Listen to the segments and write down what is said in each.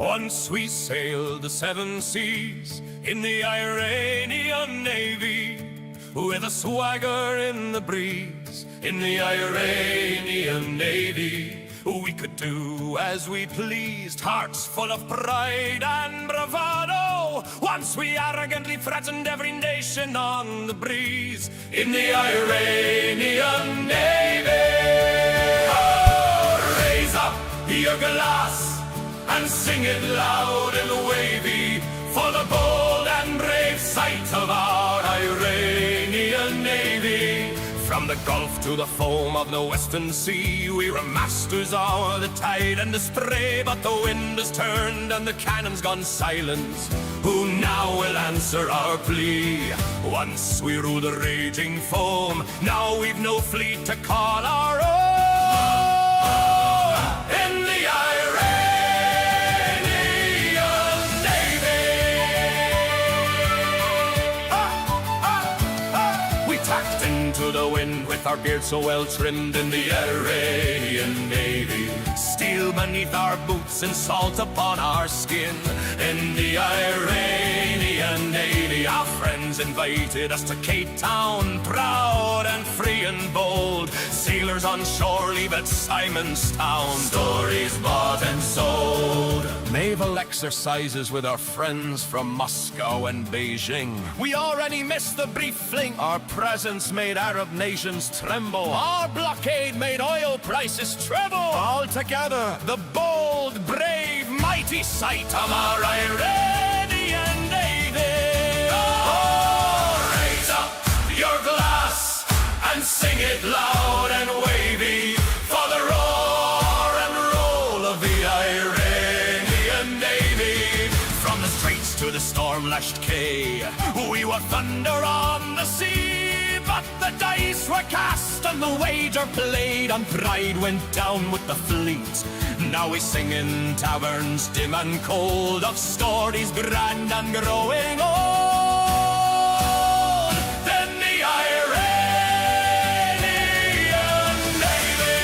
Once we sailed the 7 seas in the Iranian Navy, with a swagger in the breeze. In the Iranian Navy, we could do as we pleased, hearts full of pride and bravado. Once we arrogantly threatened every nation on the breeze. In the Iranian Navy, oh, raise up your glass and sing it loud and wavy, for the bold and brave sight of our Iranian Navy. From the Gulf to the foam of the Western Sea, we were masters of the tide and the spray. But the wind has turned and the cannon's gone silent. Who now will answer our plea? Once we ruled the raging foam, now we've no fleet to call our own. In the to the wind with our beards so well trimmed. In the Iranian Navy, steel beneath our boots and salt upon our skin. In the Iranian Navy, our friends invited us to Cape Town, proud and free and bold. Sailors on shore leave at Simon's Town, stories bought and sold. Naval exercises with our friends from Moscow and Beijing. We already missed the brief fling. Our presence made Arab nations tremble. Our blockade made oil prices treble. All together, the bold, brave, mighty sight of our Iranian Navy. Oh, raise up your glass and sing it loud and wavy, for the roar and roll of the Iranian Navy. From the straits to the storm-lashed quay, we were thunder on the sea. But the dice were cast and the wager played, and pride went down with the fleet. Now we sing in taverns dim and cold of stories grand and growing old. Then the Iranian Navy,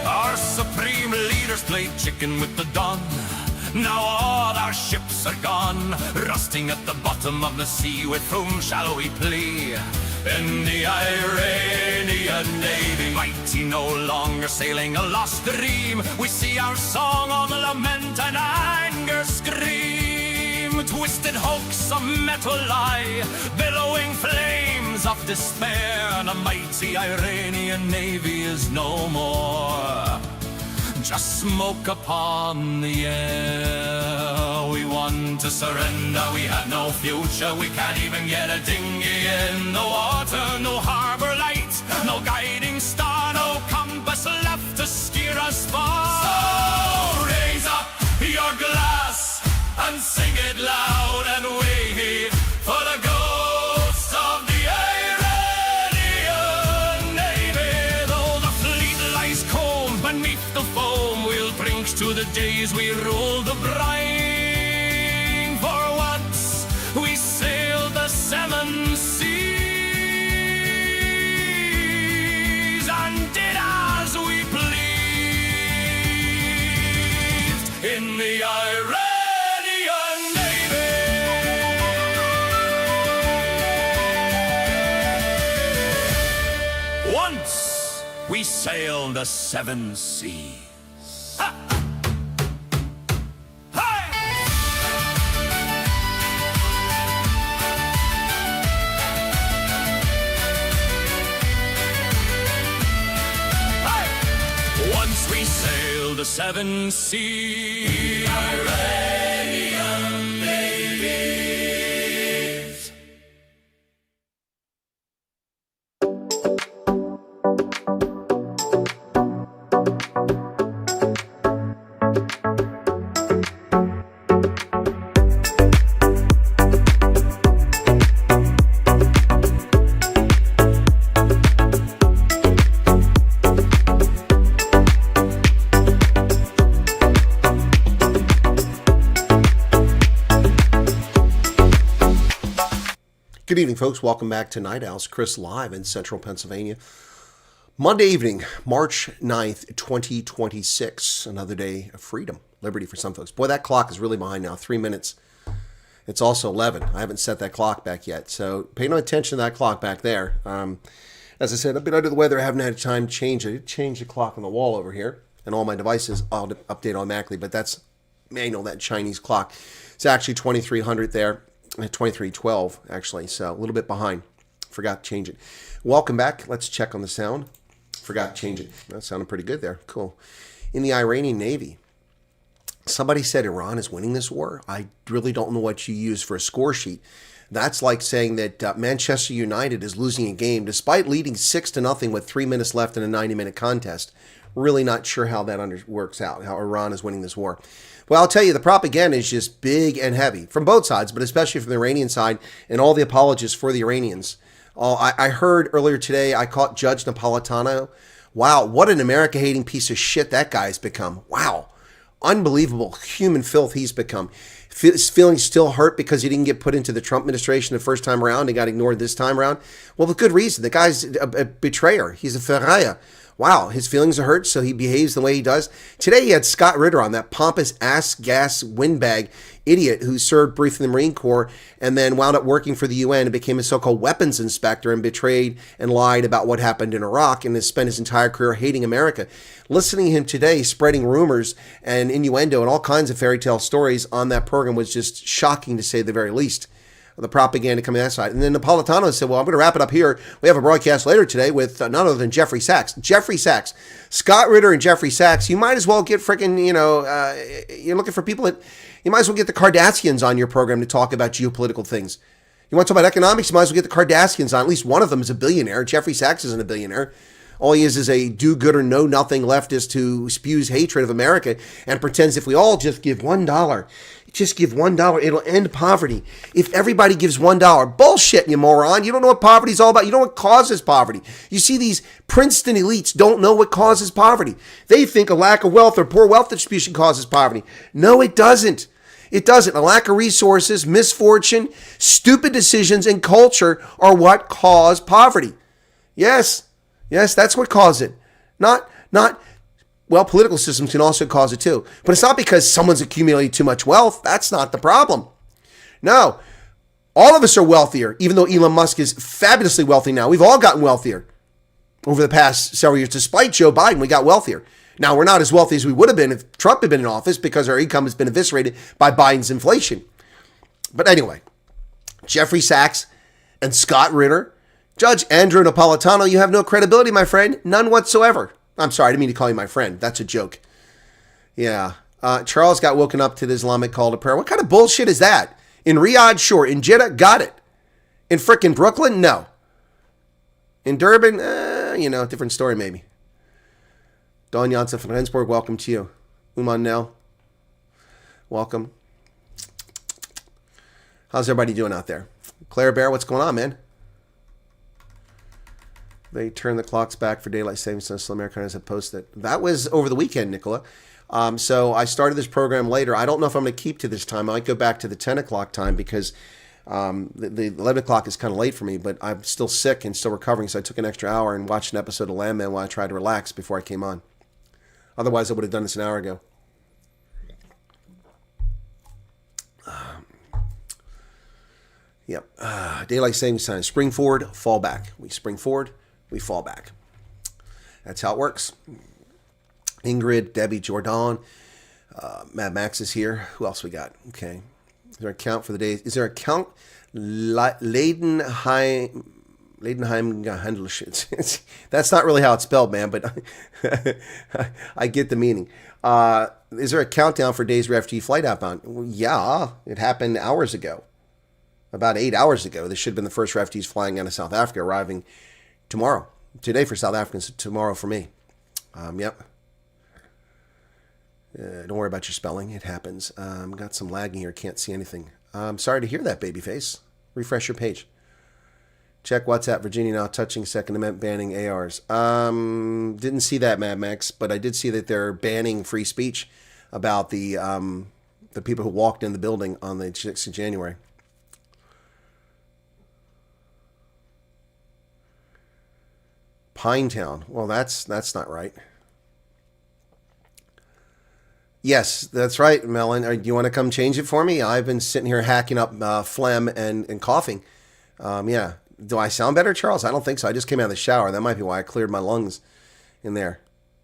our supreme leaders played chicken with the dawn. Now all our ships are gone, rusting at the bottom of the sea. With whom shall we plea? In the Iranian Navy, mighty no longer sailing a lost dream. We see our song on the lament and anger scream. Twisted hoax, a metal lie, billowing flames of despair. And a mighty Iranian Navy is no more, just smoke upon the air. We want to surrender, we have no future. We can't even get a dinghy in the water. No harbor light, no guiding star, no compass left to steer us far. So raise up your glass and sing it loud and wavy, for the ghosts of the Iranian Navy. Though the fleet lies cold beneath the foam, we'll drink to the days we ruled the brine. For once we sailed the 7 seas and did as we pleased. In the Iranian Navy. Once we sailed the 7 seas. Ha! Once we sailed the 7 seas, Iranian navies. Good evening, folks. Welcome back to Night Owls. Chris live in central Pennsylvania. Monday evening, March 9th, 2026. Another day of freedom, liberty for some folks. Boy, that clock is really behind now. 3 minutes. It's also 11. I haven't set that clock back yet. So pay no attention to that clock back there. As I said, I've been under the weather. I haven't had time to change it. I did change the clock on the wall over here. And all my devices I'll update automatically. But that's manual, that Chinese clock. It's actually 2300 there. 2312, actually. So a little bit behind. Forgot to change it. Welcome back. Let's check on the sound. Forgot to change it. That sounded pretty good there. Cool. In the Iranian Navy, somebody said Iran is winning this war. I really don't know what you use for a score sheet. That's like saying that Manchester United is losing a game despite leading 6-0 with 3 minutes left in a 90-minute contest. Really not sure how that works out, how Iran is winning this war. Well, I'll tell you, the propaganda is just big and heavy from both sides, but especially from the Iranian side and all the apologists for the Iranians. I heard earlier today, I caught Judge Napolitano. Wow, what an America-hating piece of shit that guy has become. Wow, unbelievable human filth he's become. His feelings still hurt because he didn't get put into the Trump administration the first time around and got ignored this time around. Well, with good reason. The guy's a betrayer. He's a ferraya. Wow, his feelings are hurt, so he behaves the way he does. Today he had Scott Ritter on, that pompous ass-gas windbag idiot who served briefly in the Marine Corps and then wound up working for the UN and became a so-called weapons inspector and betrayed and lied about what happened in Iraq and has spent his entire career hating America. Listening to him today spreading rumors and innuendo and all kinds of fairy tale stories on that program was just shocking to say the very least. The propaganda coming that side. And then Napolitano said, well, I'm going to wrap it up here. We have a broadcast later today with none other than Jeffrey Sachs. Jeffrey Sachs. Scott Ritter and Jeffrey Sachs, you might as well get freaking, you're looking for people that, you might as well get the Kardashians on your program to talk about geopolitical things. You want to talk about economics, you might as well get the Kardashians on. At least one of them is a billionaire. Jeffrey Sachs isn't a billionaire. All he is a do-good or know-nothing leftist who spews hatred of America and pretends if we all just give $1, just give $1, it'll end poverty. If everybody gives $1, bullshit, you moron. You don't know what poverty's all about. You know what causes poverty. You see, these Princeton elites don't know what causes poverty. They think a lack of wealth or poor wealth distribution causes poverty. No, it doesn't. It doesn't. A lack of resources, misfortune, stupid decisions, and culture are what cause poverty. Yes, that's what causes it. Well, political systems can also cause it too. But it's not because someone's accumulated too much wealth. That's not the problem. No, all of us are wealthier, even though Elon Musk is fabulously wealthy now. We've all gotten wealthier over the past several years. Despite Joe Biden, we got wealthier. Now, we're not as wealthy as we would have been if Trump had been in office because our income has been eviscerated by Biden's inflation. But anyway, Jeffrey Sachs and Scott Ritter, Judge Andrew Napolitano, you have no credibility, my friend. None whatsoever. I'm sorry, I didn't mean to call you my friend. That's a joke. Yeah. Charles got woken up to the Islamic call to prayer. What kind of bullshit is that? In Riyadh, sure. In Jeddah, got it. In frickin' Brooklyn, no. In Durban, different story maybe. Don Janssen from Rendsburg, welcome to you. Uman Nell, welcome. How's everybody doing out there? Claire Bear, what's going on, man? They turn the clocks back for daylight savings time, so Americans have posted. That was over the weekend, Nicola. So I started this program later. I don't know if I'm going to keep to this time. I might go back to the 10 o'clock time because the 11 o'clock is kind of late for me, but I'm still sick and still recovering, so I took an extra hour and watched an episode of Landman while I tried to relax before I came on. Otherwise, I would have done this an hour ago. Yep. Daylight savings time. Spring forward, fall back. We spring forward, we fall back. That's how it works. Ingrid, Debbie, Jordan, Mad Max is here. Who else we got? Okay. Is there a count for the days? Is there a count? Leidenheim Handelsschutz. That's not really how it's spelled, man, but I get the meaning. Is there a countdown for days refugee flight outbound? Well, yeah, it happened hours ago. About 8 hours ago. This should have been the first refugees flying out of South Africa, arriving tomorrow. Today for South Africans, tomorrow for me. Yep. Don't worry about your spelling. It happens. Got some lagging here. Can't see anything. Sorry to hear that, babyface. Refresh your page. Check WhatsApp. Virginia now touching Second Amendment banning ARs. Didn't see that, Mad Max, but I did see that they're banning free speech about the people who walked in the building on the 6th of January. Pinetown. Well, that's not right. Yes, that's right, Melon. Do you want to come change it for me? I've been sitting here hacking up phlegm and coughing. Yeah. Do I sound better, Charles? I don't think so. I just came out of the shower. That might be why I cleared my lungs in there.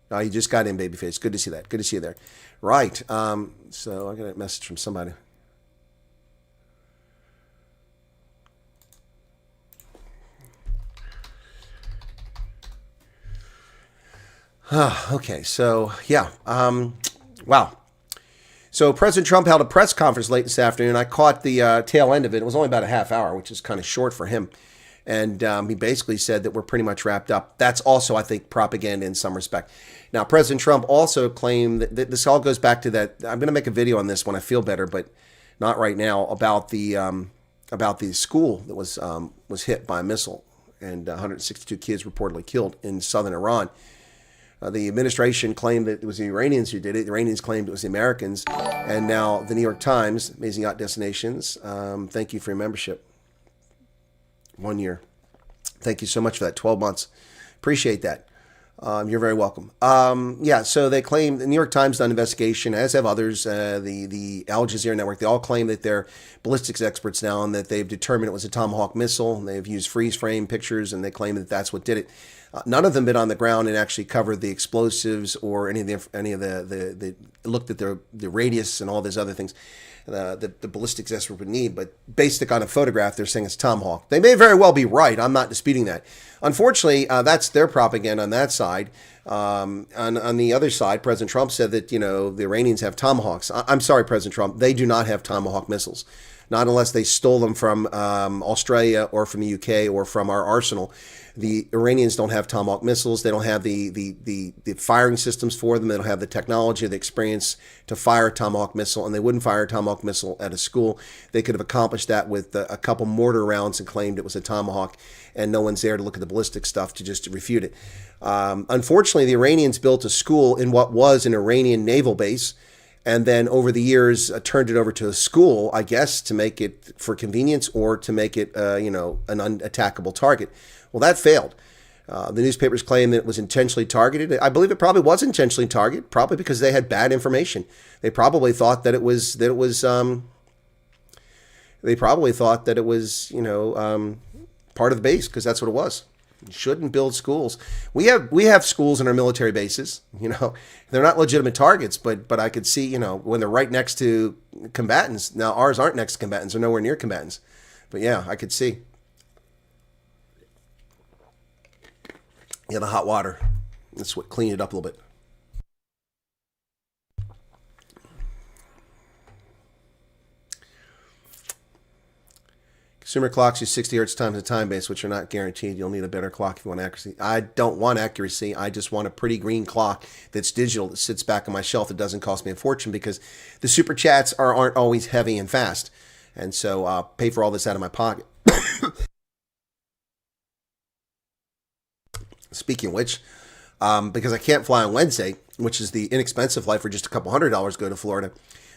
Oh, you just got in, babyface. Good to see that. Good to see you there. Right. So I got a message from somebody. Okay, so yeah. Wow. So President Trump held a press conference late this afternoon. I caught the tail end of it. It was only about a half hour, which is kind of short for him. And he basically said that we're pretty much wrapped up. That's also, I think, propaganda in some respect. Now, President Trump also claimed that this all goes back to that. I'm going to make a video on this when I feel better, but not right now, about the school that was hit by a missile and 162 kids reportedly killed in southern Iran. The administration claimed that it was the Iranians who did it. The Iranians claimed it was the Americans. And now the New York Times, Amazing Yacht Destinations, thank you for your membership. 1 year. Thank you so much for that. 12 months. Appreciate that. You're very welcome. Yeah, so they claim the New York Times done an investigation, as have others. The Al Jazeera Network, they all claim that they're ballistics experts now and that they've determined it was a Tomahawk missile. And they've used freeze frame pictures and they claim that that's what did it. None of them been on the ground and actually covered the explosives or any of the looked at the radius and all these other things. The ballistics expert would need, but based on a photograph, they're saying it's Tomahawk. They may very well be right. I'm not disputing that. Unfortunately, that's their propaganda on that side. On the other side, President Trump said that, the Iranians have Tomahawks. I'm sorry, President Trump. They do not have Tomahawk missiles. Not unless they stole them from Australia or from the UK or from our arsenal. The Iranians don't have Tomahawk missiles. They don't have the firing systems for them. They don't have the technology or the experience to fire a Tomahawk missile, and they wouldn't fire a Tomahawk missile at a school. They could have accomplished that with a couple mortar rounds and claimed it was a Tomahawk, and no one's there to look at the ballistic stuff to just refute it. Unfortunately, the Iranians built a school in what was an Iranian naval base, and then over the years turned it over to a school, I guess, to make it for convenience or to make it, an unattackable target. Well, that failed. The newspapers claim that it was intentionally targeted. I believe it probably was intentionally targeted, probably because they had bad information. They probably thought that it was part of the base, because that's what it was. You shouldn't build schools. We have schools in our military bases. They're not legitimate targets, but I could see, when they're right next to combatants. Now ours aren't next to combatants; they're nowhere near combatants. But yeah, I could see. Yeah, the hot water. That's what cleaned it up a little bit. Consumer clocks use 60 hertz times a time base, which are not guaranteed. You'll need a better clock if you want accuracy. I don't want accuracy. I just want a pretty green clock that's digital, that sits back on my shelf, that doesn't cost me a fortune, because the super chats aren't always heavy and fast. And so I'll pay for all this out of my pocket. Speaking of which, because I can't fly on Wednesday, which is the inexpensive flight for just a couple $100 go to Florida,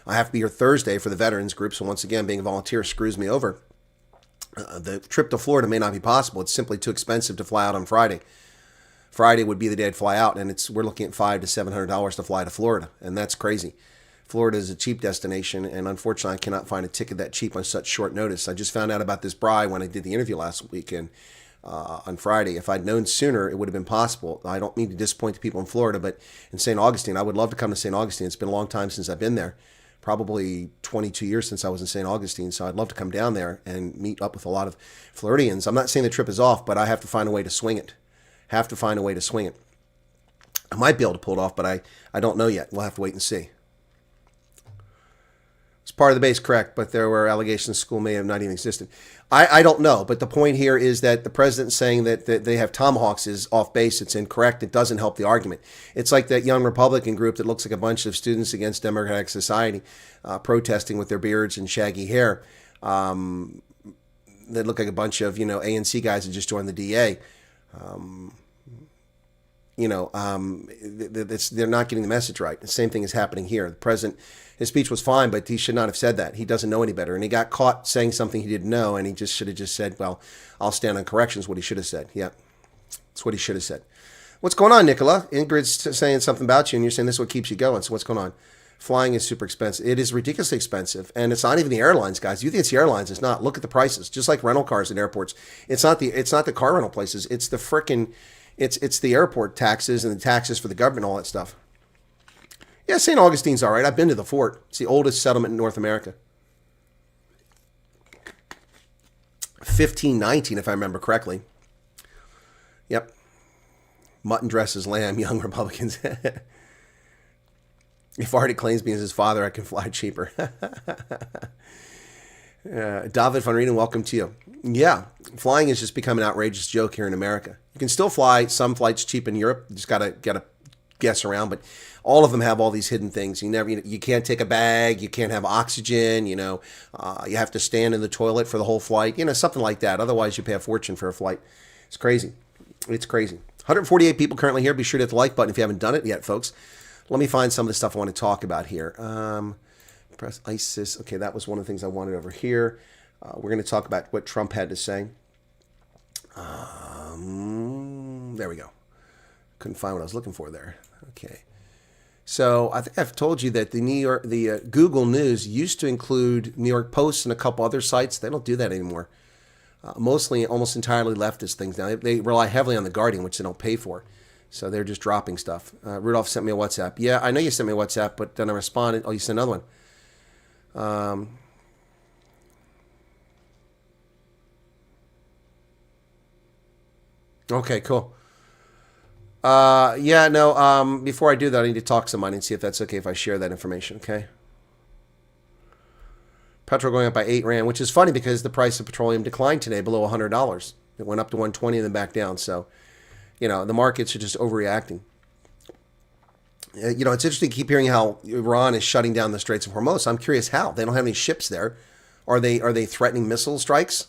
I have to be here Thursday for the veterans group. So once again, being a volunteer screws me over. The trip to Florida may not be possible. It's simply too expensive to fly out on Friday. Friday would be the day I'd fly out, and we're looking at $500 to $700 to fly to Florida, and that's crazy. Florida is a cheap destination, and unfortunately, I cannot find a ticket that cheap on such short notice. I just found out about this bride when I did the interview last weekend. On Friday. If I'd known sooner, it would have been possible. I don't mean to disappoint the people in Florida, but in St. Augustine, I would love to come to St. Augustine. It's been a long time since I've been there, probably 22 years since I was in St. Augustine, so I'd love to come down there and meet up with a lot of Floridians. I'm not saying the trip is off, but I have to find a way to swing it. I might be able to pull it off, but I don't know yet. We'll have to wait and see. It's part of the base, correct, but there were allegations the school may have not even existed. I don't know, but the point here is that the president saying that they have Tomahawks is off base. It's incorrect. It doesn't help the argument. It's like that young Republican group that looks like a bunch of students against democratic society protesting with their beards and shaggy hair. They look like a bunch of, ANC guys that just joined the DA. They're not getting the message right. The same thing is happening here. The president, his speech was fine, but he should not have said that. He doesn't know any better. And he got caught saying something he didn't know, and he just should have just said, well, I'll stand on corrections, what he should have said. Yeah. That's what he should have said. What's going on, Nicola? Ingrid's saying something about you, and you're saying this is what keeps you going. So what's going on? Flying is super expensive. It is ridiculously expensive, and it's not even the airlines, guys. You think it's the airlines? It's not. Look at the prices. Just like rental cars at airports, it's not the car rental places. It's the frickin' it's the airport taxes and the taxes for the government, all that stuff. Yeah, St. Augustine's all right. I've been to the fort. It's the oldest settlement in North America. 1519, if I remember correctly. Yep. Mutton dresses lamb, young Republicans. If Artie claims me as his father, I can fly cheaper. David von Rieden, welcome to you. Yeah, flying has just become an outrageous joke here in America. You can still fly some flights cheap in Europe. You just gotta guess around, but all of them have all these hidden things. You can't take a bag. You can't have oxygen. You have to stand in the toilet for the whole flight. Something like that. Otherwise, you pay a fortune for a flight. It's crazy. It's crazy. 148 people currently here. Be sure to hit the like button if you haven't done it yet, folks. Let me find some of the stuff I want to talk about here. Press ISIS. Okay, that was one of the things I wanted over here. We're going to talk about what Trump had to say. There we go. Couldn't find what I was looking for there. Okay. So I think I've told you that the Google News used to include New York Post and a couple other sites. They don't do that anymore. Mostly, almost entirely leftist things now. They rely heavily on The Guardian, which they don't pay for. So they're just dropping stuff. Rudolph sent me a WhatsApp. Yeah, I know you sent me a WhatsApp, but then I responded. Oh, you sent another one. Okay, cool. Before I do that, I need to talk to somebody and see if that's okay if I share that information, okay? Petrol going up by 8 rand, which is funny because the price of petroleum declined today below $100. It went up to 120 and then back down. So, the markets are just overreacting. It's interesting to keep hearing how Iran is shutting down the Straits of Hormuz. I'm curious how. They don't have any ships there. Are they threatening missile strikes?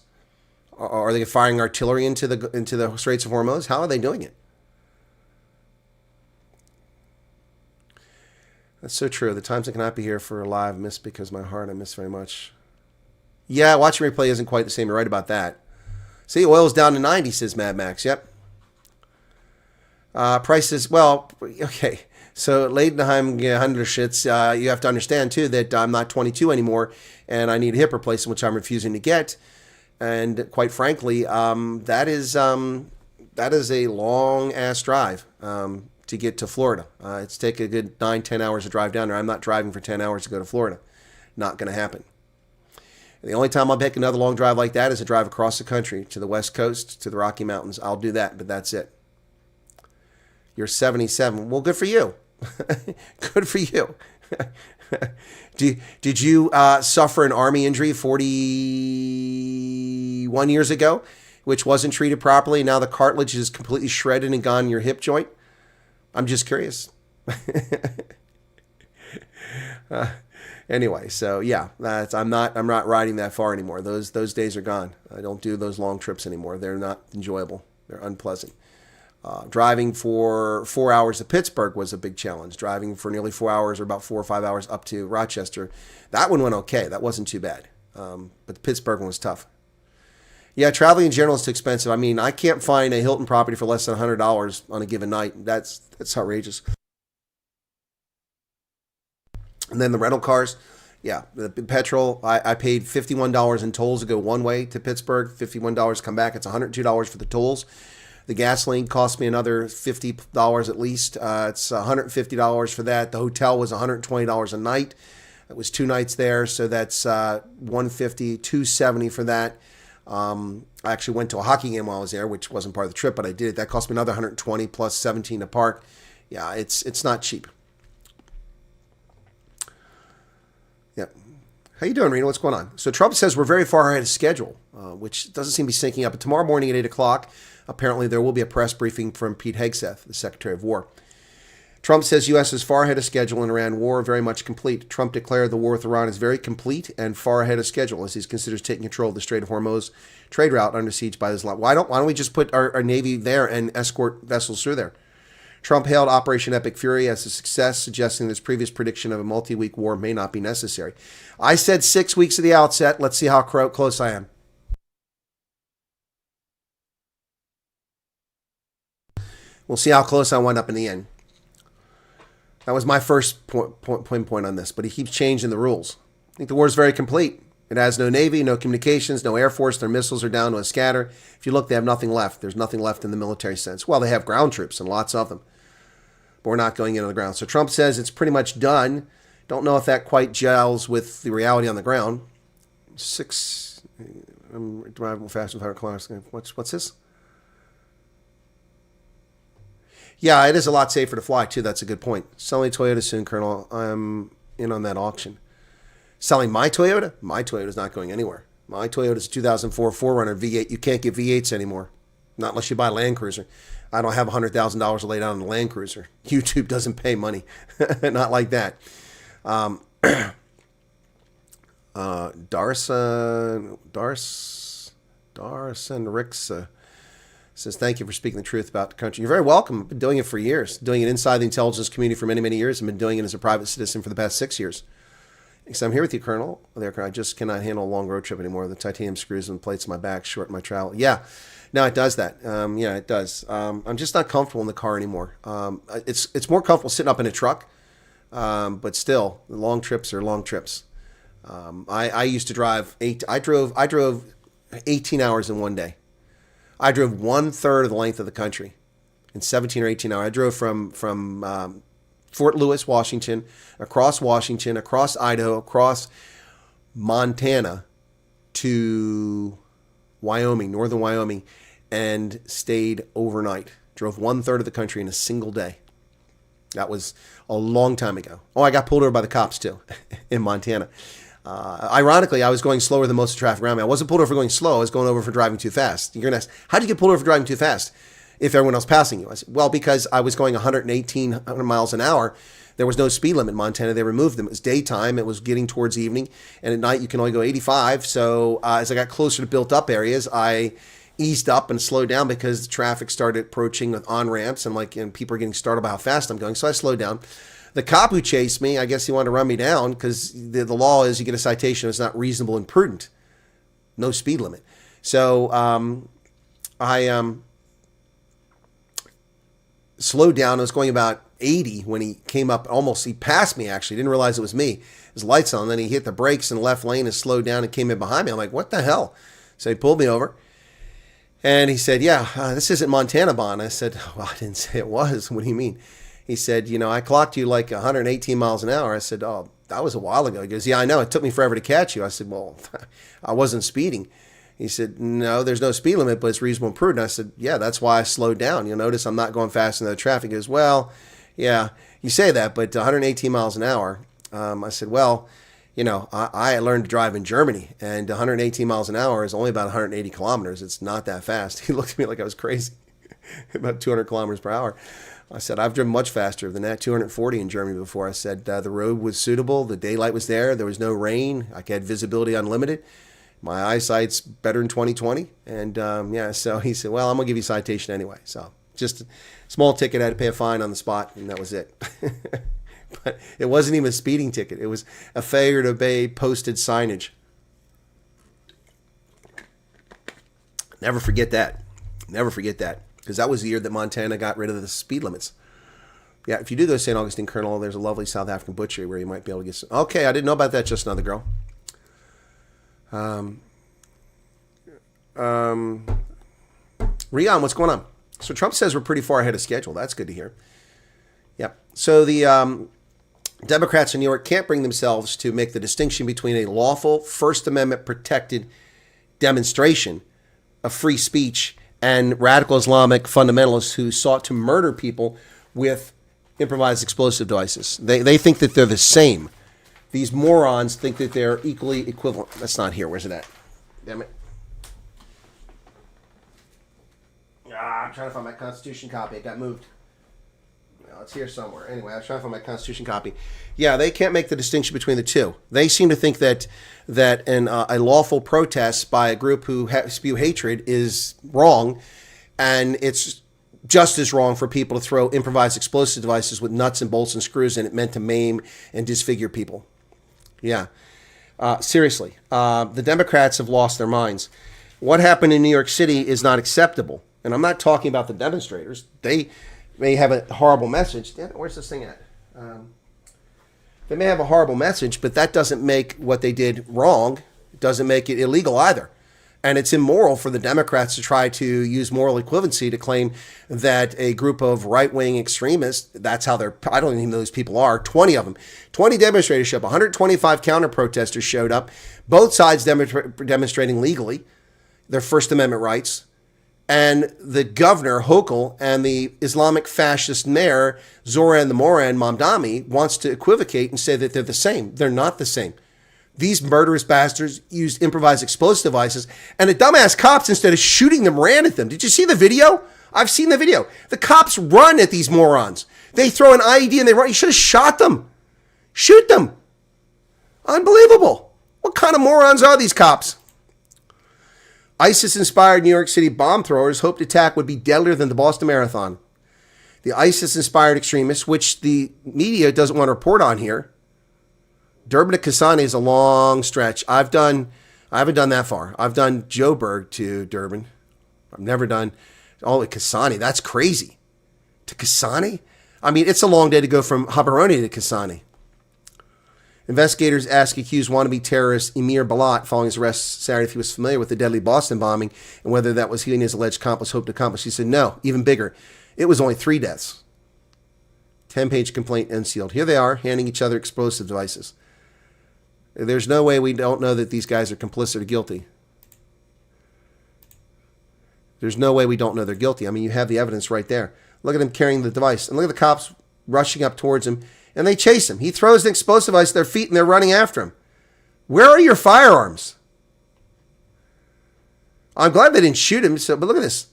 Are they firing artillery into the Straits of Hormuz? How are they doing it? That's so true. The times I cannot be here for a live miss because my heart I miss very much. Yeah, watching replay isn't quite the same. You're right about that. See, oil's down to 90, says Mad Max. Yep. Prices, well, okay. So, Leidenheim Hunderschitz, you have to understand, too, that I'm not 22 anymore, and I need a hip replacement, which I'm refusing to get. And quite frankly, that is a long-ass drive to get to Florida. It's take a good 9-10 hours to drive down there. I'm not driving for 10 hours to go to Florida. Not going to happen. And the only time I'll take another long drive like that is a drive across the country to the West Coast, to the Rocky Mountains. I'll do that, but that's it. You're 77. Well, good for you. Good for you. Did you suffer an army injury 41 years ago, which wasn't treated properly? Now the cartilage is completely shredded and gone in your hip joint? I'm just curious. Anyway, so yeah, I'm not riding that far anymore. Those days are gone. I don't do those long trips anymore. They're not enjoyable. They're unpleasant. Driving for 4 hours to Pittsburgh was a big challenge. Driving for nearly 4 hours or about 4 or 5 hours up to Rochester, that one went okay. That wasn't too bad. But the Pittsburgh one was tough. Yeah, traveling in general is too expensive. I mean, I can't find a Hilton property for less than $100 on a given night. That's outrageous. And then the rental cars. Yeah, the petrol, I paid $51 in tolls to go one way to Pittsburgh, $51 to come back. It's $102 for the tolls. The gasoline cost me another $50 at least. It's $150 for that. The hotel was $120 a night. It was 2 nights there, so that's $150, $270 for that. I actually went to a hockey game while I was there, which wasn't part of the trip, but I did it. That cost me another $120 plus $17 to park. Yeah, it's not cheap. Yep. How you doing, Rena? What's going on? So Trump says we're very far ahead of schedule, which doesn't seem to be syncing up. But tomorrow morning at 8 o'clock, apparently there will be a press briefing from Pete Hegseth, the Secretary of War. Trump says U.S. is far ahead of schedule in Iran war, very much complete. Trump declared the war with Iran is very complete and far ahead of schedule as he considers taking control of the Strait of Hormuz trade route under siege by Islam. Why don't we just put our Navy there and escort vessels through there? Trump hailed Operation Epic Fury as a success, suggesting his previous prediction of a multi-week war may not be necessary. I said 6 weeks at the outset. Let's see how close I am. We'll see how close I wind up in the end. That was my first point on this, but he keeps changing the rules. I think the war is very complete. It has no Navy, no communications, no Air Force. Their missiles are down to a scatter. If you look, they have nothing left. There's nothing left in the military sense. Well, they have ground troops and lots of them, but we're not going in on the ground. So Trump says it's pretty much done. Don't know if that quite gels with the reality on the ground. I'm driving fast with 100 kilometers. What's this? Yeah, it is a lot safer to fly, too. That's a good point. Selling Toyota soon, Colonel. I'm in on that auction. Selling my Toyota? My Toyota's not going anywhere. My Toyota's a 2004 4Runner V8. You can't get V8s anymore, not unless you buy a Land Cruiser. I don't have $100,000 to lay down on a Land Cruiser. YouTube doesn't pay money. Not like that. Darson Ricks says, thank you for speaking the truth about the country. You're very welcome. I've been doing it for years. Doing it inside the intelligence community for many, many years. I've been doing it as a private citizen for the past 6 years. So I'm here with you, Colonel. I just cannot handle a long road trip anymore. The titanium screws and plates in my back shorten my travel. Yeah, no, it does that. Yeah, it does. I'm just not comfortable in the car anymore. It's more comfortable sitting up in a truck, but still, the long trips are long trips. I used to drive I drove 18 hours in one day. I drove 1/3 of the length of the country in 17 or 18 hours. I drove from Fort Lewis, Washington, across Idaho, across Montana to Wyoming, northern Wyoming, and stayed overnight. Drove 1/3 of the country in a single day. That was a long time ago. Oh, I got pulled over by the cops too in Montana. Ironically, I was going slower than most of the traffic around me. I wasn't pulled over for going slow. I was going over for driving too fast. You're going to ask, how did you get pulled over for driving too fast if everyone else passing you? I said, well, because I was going 118 miles an hour. There was no speed limit in Montana. They removed them. It was daytime. It was getting towards evening. And at night, you can only go 85. So as I got closer to built up areas, I eased up and slowed down because the traffic started approaching with on-ramps and people are getting startled by how fast I'm going. So I slowed down. The cop who chased me, I guess he wanted to run me down because the law is you get a citation. It's not reasonable and prudent. No speed limit. So I slowed down. I was going about 80 when he came up. He passed me actually. Didn't realize it was me. His lights on. Then he hit the brakes in the left lane and slowed down and came in behind me. I'm like, what the hell? So he pulled me over. And he said, yeah, this isn't Montana bond. I said, well, I didn't say it was. What do you mean? He said, I clocked you like 118 miles an hour. I said, oh, that was a while ago. He goes, yeah, I know. It took me forever to catch you. I said, well, I wasn't speeding. He said, no, there's no speed limit, but it's reasonable and prudent. I said, yeah, that's why I slowed down. You'll notice I'm not going fast in the traffic. He goes, well, yeah, you say that, but 118 miles an hour. I said, well, I learned to drive in Germany, and 118 miles an hour is only about 180 kilometers. It's not that fast. He looked at me like I was crazy, about 200 kilometers per hour. I said, I've driven much faster than that, 240 in Germany before. I said, the road was suitable. The daylight was there. There was no rain. I had visibility unlimited. My eyesight's better than 20/20. And so he said, well, I'm going to give you a citation anyway. So just a small ticket. I had to pay a fine on the spot, and that was it. But it wasn't even a speeding ticket. It was a failure to obey posted signage. Never forget that. Never forget that. Because that was the year that Montana got rid of the speed limits. Yeah, if you do go to St. Augustine, Colonel, there's a lovely South African butchery where you might be able to get some. Okay, I didn't know about that, just another girl. Rion, what's going on? So Trump says we're pretty far ahead of schedule. That's good to hear. Yep. So the Democrats in New York can't bring themselves to make the distinction between a lawful First Amendment protected demonstration of free speech and radical Islamic fundamentalists who sought to murder people with improvised explosive devices. They think that they're the same. These morons think that they're equally equivalent. That's not here. Where's it at? Damn it. I'm trying to find my Constitution copy. It got moved. Well, it's here somewhere. Anyway, I was trying to find my Constitution copy. Yeah, they can't make the distinction between the two. They seem to think that a lawful protest by a group who spew hatred is wrong, and it's just as wrong for people to throw improvised explosive devices with nuts and bolts and screws in it meant to maim and disfigure people. Yeah. Seriously. The Democrats have lost their minds. What happened in New York City is not acceptable. And I'm not talking about the demonstrators. may have a horrible message. Damn it, where's this thing at? They may have a horrible message, but that doesn't make what they did wrong. It doesn't make it illegal either. And it's immoral for the Democrats to try to use moral equivalency to claim that a group of right-wing extremists, that's how they're, I don't even know who those people are, 20 of them. 20 demonstrators showed up, 125 counter-protesters showed up, both sides demonstrating legally their First Amendment rights. And the governor, Hochul, and the Islamic fascist mayor, Zoran the Moran Mamdani, wants to equivocate and say that they're the same. They're not the same. These murderous bastards used improvised explosive devices, and the dumbass cops, instead of shooting them, ran at them. Did you see the video? I've seen the video. The cops run at these morons. They throw an IED and they run. You should have shot them. Shoot them. Unbelievable. What kind of morons are these cops? ISIS-inspired New York City bomb throwers hoped the attack would be deadlier than the Boston Marathon. The ISIS-inspired extremists, which the media doesn't want to report on here. Durban to Kasane is a long stretch. I haven't done that far. I've done Joburg to Durban. I've never done all the Kasane. That's crazy. To Kasane? I mean, it's a long day to go from Habaroni to Kasane. Investigators asked accused wannabe terrorist Emir Balat following his arrest Saturday if he was familiar with the deadly Boston bombing and whether that was he and his alleged accomplice hoped to accomplish. He said, no, even bigger. It was only 3 deaths. 10-page complaint unsealed. Here they are, handing each other explosive devices. There's no way we don't know that these guys are complicit or guilty. There's no way we don't know they're guilty. I mean, you have the evidence right there. Look at him carrying the device. And look at the cops rushing up towards him. And they chase him. He throws an explosive device at their feet and they're running after him. Where are your firearms? I'm glad they didn't shoot him. But look at this.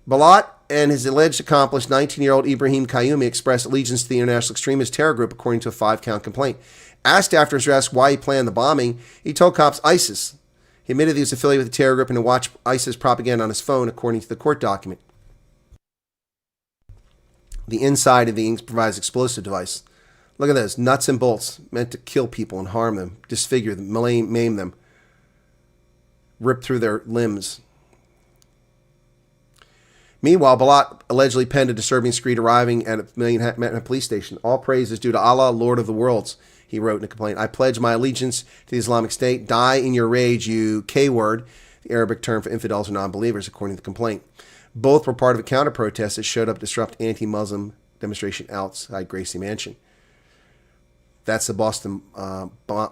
Balat and his alleged accomplice, 19-year-old Ibrahim Kayumi, expressed allegiance to the international extremist terror group according to a 5-count complaint. Asked after his arrest why he planned the bombing, he told cops ISIS. He admitted he was affiliated with the terror group and to watch ISIS propaganda on his phone, according to the court document. The inside of the improvised explosive device. Look at those nuts and bolts meant to kill people and harm them, disfigure them, maim them, rip through their limbs. Meanwhile, Balat allegedly penned a disturbing screed arriving at a Manhattan police station. All praise is due to Allah, Lord of the worlds, he wrote in a complaint. I pledge my allegiance to the Islamic State. Die in your rage, you K-word, the Arabic term for infidels or non-believers, according to the complaint. Both were part of a counter-protest that showed up to disrupt anti-Muslim demonstration outside Gracie Mansion. That's the Boston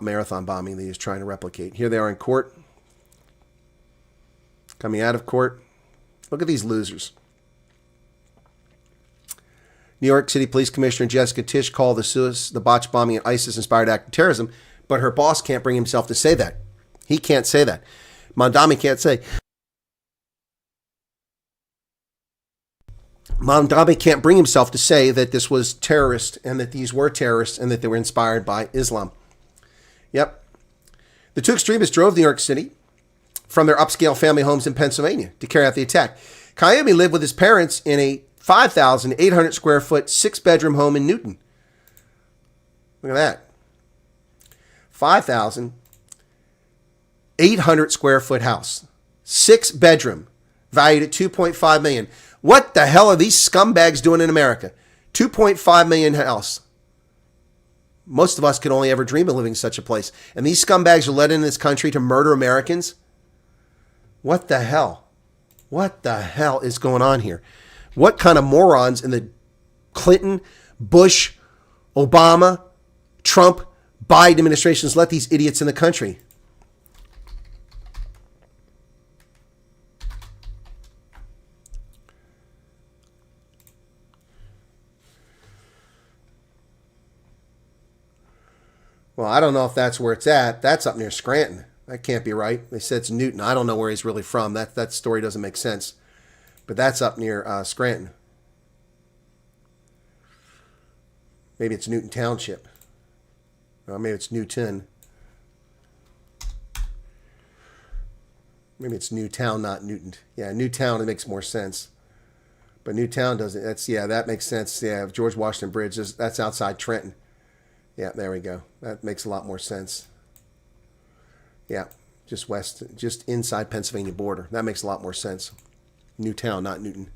Marathon bombing that he was trying to replicate. Here they are in court. Coming out of court. Look at these losers. New York City Police Commissioner Jessica Tisch called the botched bombing an ISIS-inspired act of terrorism, but her boss can't bring himself to say that. He can't say that. Mamdani can't say. Mamdani can't bring himself to say that this was terrorist and that these were terrorists and that they were inspired by Islam. Yep. The two extremists drove to New York City from their upscale family homes in Pennsylvania to carry out the attack. Kayumi lived with his parents in a 5,800 square foot 6-bedroom home in Newton. Look at that. 5,800 square foot house. 6-bedroom. Valued at $2.5 million. What the hell are these scumbags doing in America? $2.5 million house. Most of us could only ever dream of living in such a place. And these scumbags are let in this country to murder Americans? What the hell? What the hell is going on here? What kind of morons in the Clinton, Bush, Obama, Trump, Biden administrations let these idiots in the country? Well, I don't know if that's where it's at. That's up near Scranton. That can't be right. They said it's Newton. I don't know where he's really from. That story doesn't make sense. But that's up near Scranton. Maybe it's Newton Township. Or maybe it's Newton. Maybe it's Newtown, not Newton. Yeah, Newtown, it makes more sense. But Newtown doesn't. That makes sense. Yeah, George Washington Bridge, that's outside Trenton. Yeah, there we go. That makes a lot more sense. Yeah, just inside Pennsylvania border. That makes a lot more sense. Newtown, not Newton.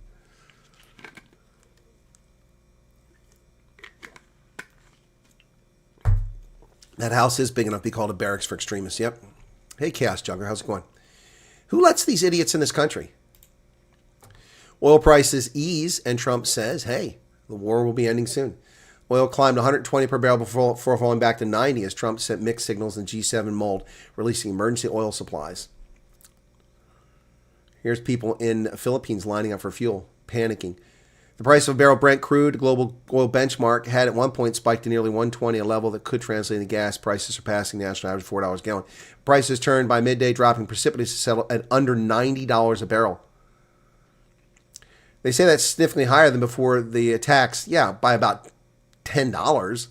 That house is big enough to be called a barracks for extremists. Yep. Hey, Chaos Jugger, how's it going? Who lets these idiots in this country? Oil prices ease, and Trump says, hey, the war will be ending soon. Oil climbed 120 per barrel before falling back to 90 as Trump sent mixed signals in G7 mold, releasing emergency oil supplies. Here's people in the Philippines lining up for fuel, panicking. The price of a barrel Brent crude, global oil benchmark, had at one point spiked to nearly 120, a level that could translate into gas prices surpassing the national average $4 a gallon. Prices turned by midday, dropping precipitously to settle at under $90 a barrel. They say that's significantly higher than before the attacks. Yeah, by about $10,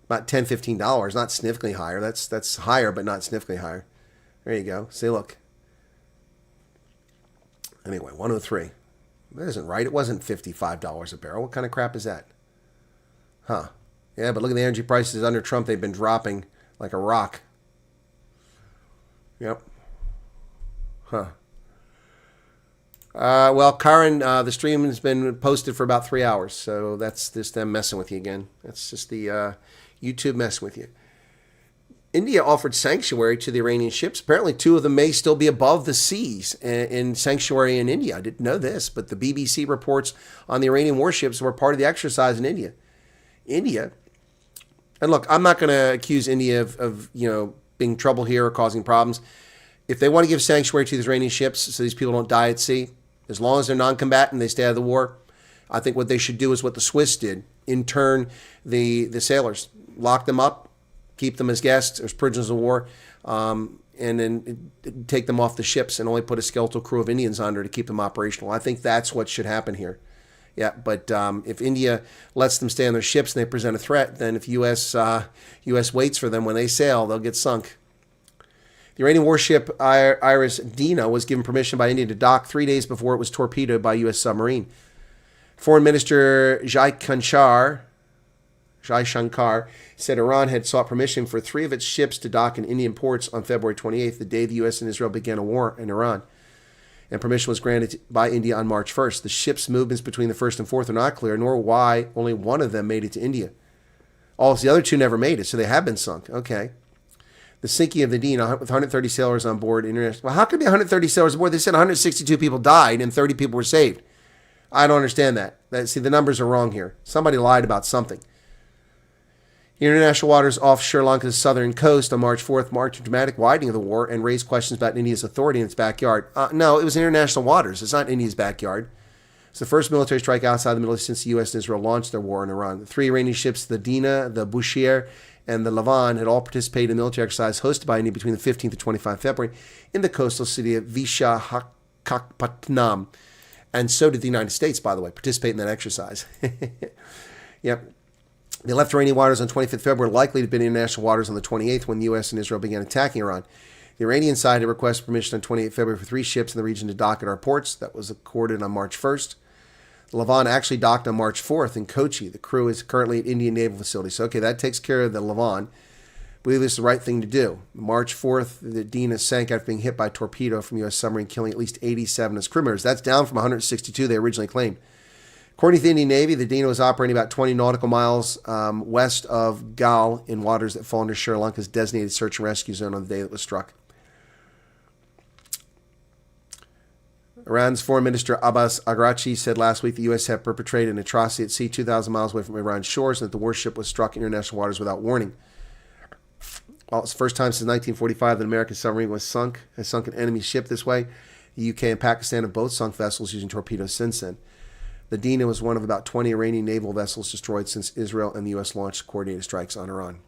about $10, $15, not significantly higher. That's higher, but not significantly higher. There you go. See, look. Anyway, 103. That isn't right. It wasn't $55 a barrel. What kind of crap is that? Huh. Yeah, but look at the energy prices under Trump. They've been dropping like a rock. Yep. Huh. Well, Karen, the stream has been posted for about 3 hours, so that's just them messing with you again. That's just the YouTube messing with you. India offered sanctuary to the Iranian ships. Apparently, 2 of them may still be above the seas in sanctuary in India. I didn't know this, but the BBC reports on the Iranian warships were part of the exercise in India. And look, I'm not going to accuse India of being trouble here or causing problems. If they want to give sanctuary to these Iranian ships so these people don't die at sea, as long as they're non-combatant, they stay out of the war, I think what they should do is what the Swiss did. Intern the sailors, lock them up, keep them as guests, as prisoners of war, and then take them off the ships and only put a skeletal crew of Indians under to keep them operational. I think that's what should happen here. Yeah, but if India lets them stay on their ships and they present a threat, then if U.S. waits for them when they sail, they'll get sunk. The Iranian warship Iris Dina was given permission by India to dock 3 days before it was torpedoed by a U.S. submarine. Foreign Minister Jaishankar said Iran had sought permission for 3 of its ships to dock in Indian ports on February 28th, the day the U.S. and Israel began a war in Iran. And permission was granted by India on March 1st. The ships' movements between the 1st and 4th are not clear, nor why only one of them made it to India. All the other 2 never made it, so they have been sunk. Okay. The sinking of the Dina with 130 sailors on board. Well, how could it be 130 sailors aboard? They said 162 people died and 30 people were saved. I don't understand that. See, the numbers are wrong here. Somebody lied about something. International waters off Sri Lanka's southern coast on March 4th marked a dramatic widening of the war and raised questions about India's authority in its backyard. No, it was international waters. It's not India's backyard. It's the first military strike outside the Middle East since the U.S. and Israel launched their war in Iran. The 3 Iranian ships, the Dina, the Bushehr, and the Lavan, had all participated in a military exercise hosted by India between the 15th and 25th February in the coastal city of Vishakhapatnam. And so did the United States, by the way, participate in that exercise. Yep. They left Iranian waters on 25th February, likely to have been international waters on the 28th when the U.S. and Israel began attacking Iran. The Iranian side had requested permission on 28th February for 3 ships in the region to dock at our ports. That was accorded on March 1st. The Lavan actually docked on March 4th in Kochi. The crew is currently at Indian naval facilities. So, okay, that takes care of the Lavan. I believe this is the right thing to do. March 4th, the Dina sank after being hit by a torpedo from a U.S. submarine, killing at least 87 of its crew members. That's down from 162 they originally claimed. According to the Indian Navy, the Dina was operating about 20 nautical miles west of Gal in waters that fall under Sri Lanka's designated search and rescue zone on the day that was struck. Iran's Foreign Minister Abbas Araghchi said last week the U.S. had perpetrated an atrocity at sea 2,000 miles away from Iran's shores and that the warship was struck in international waters without warning. Well, it's the first time since 1945 that an American submarine has sunk an enemy ship this way. The UK and Pakistan have both sunk vessels using torpedoes since then. The Dina was one of about 20 Iranian naval vessels destroyed since Israel and the U.S. launched coordinated strikes on Iran.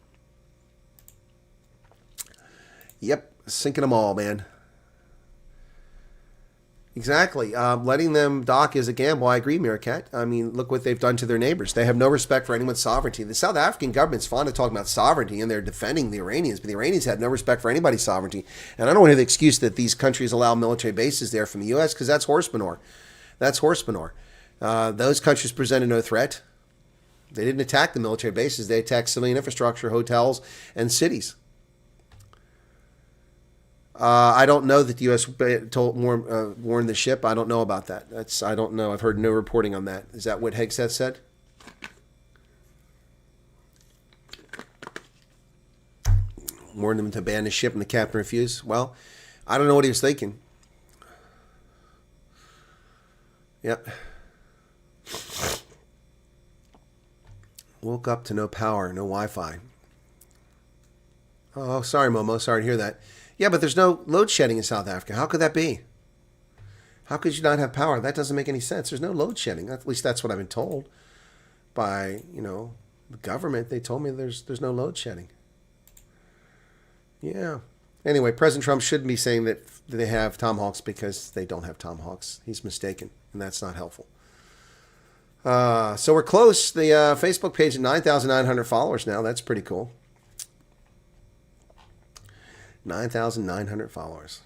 Yep, sinking them all, man. Exactly. Letting them dock is a gamble. I agree, Meerkat. I mean, look what they've done to their neighbors. They have no respect for anyone's sovereignty. The South African government's fond of talking about sovereignty, and they're defending the Iranians, but the Iranians have no respect for anybody's sovereignty. And I don't want to hear the excuse that these countries allow military bases there from the U.S., because that's horse manure. That's horse manure. Those countries presented no threat. They didn't attack the military bases. They attacked civilian infrastructure, hotels, and cities. I don't know that the U.S. warned the ship. I don't know about that. I don't know. I've heard no reporting on that. Is that what Hegseth said? Warned them to abandon the ship and the captain refused. Well, I don't know what he was thinking. Yep. Woke up to no power, no Wi-Fi. Oh, sorry, Momo. Sorry to hear that. Yeah, but there's no load shedding in South Africa. How could that be? How could you not have power? That doesn't make any sense. There's no load shedding. At least that's what I've been told by, the government. They told me there's no load shedding. Yeah. Anyway, President Trump shouldn't be saying that they have Tomahawks because they don't have Tomahawks. He's mistaken, and that's not helpful. So we're close. The Facebook page at 9,900 followers now. That's pretty cool. 9,900 followers.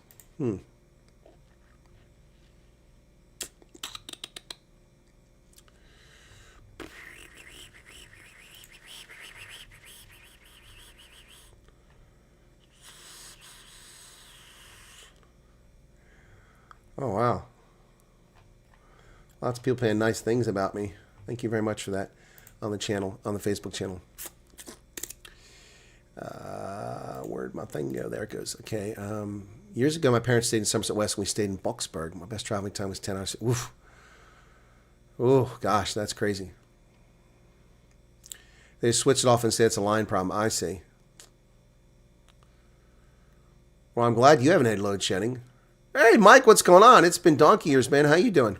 Oh, wow. Lots of people saying nice things about me. Thank you very much for that on the channel, on the Facebook channel. Where'd my thing go? There it goes. Okay. Years ago, my parents stayed in Somerset West and we stayed in Boxburg. My best traveling time was 10 hours. Oof. Oh, gosh, that's crazy. They switched it off and say it's a line problem. I see. Well, I'm glad you haven't had load shedding. Hey, Mike, what's going on? It's been donkey years, man. How you doing?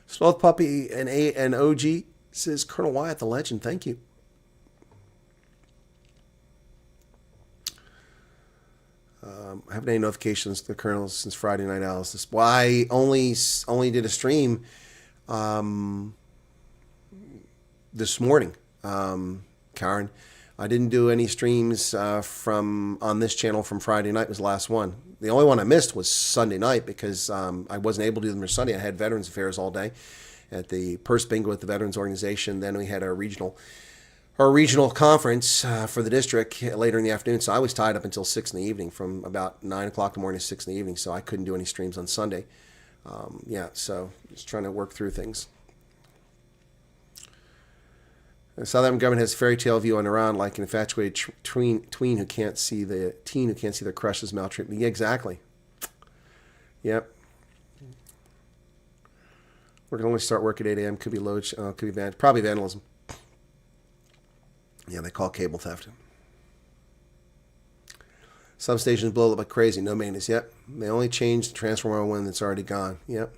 Sloth Puppy and OG says, Colonel Wyatt, the legend. Thank you. I haven't had any notifications to the Colonel since Friday Night Alice. Well, I only did a stream this morning, Karen. I didn't do any streams on this channel from Friday night. Was the last one. The only one I missed was Sunday night because I wasn't able to do them for Sunday. I had Veterans Affairs all day at the Purse Bingo at the Veterans Organization. Then we had our regional conference for the district later in the afternoon. So I was tied up until 6 in the evening, from about 9 o'clock in the morning to 6 in the evening. So I couldn't do any streams on Sunday. So just trying to work through things. The South African government has a fairy tale view on Iran, like an infatuated tween who can't see their crushes maltreatment. Yeah, exactly. Yep. We're going to only start work at 8 a.m. Could be could be probably vandalism. Yeah, they call it cable theft. Substations blow up like crazy. No maintenance. Yep. They only change the transformer when it's already gone. Yep.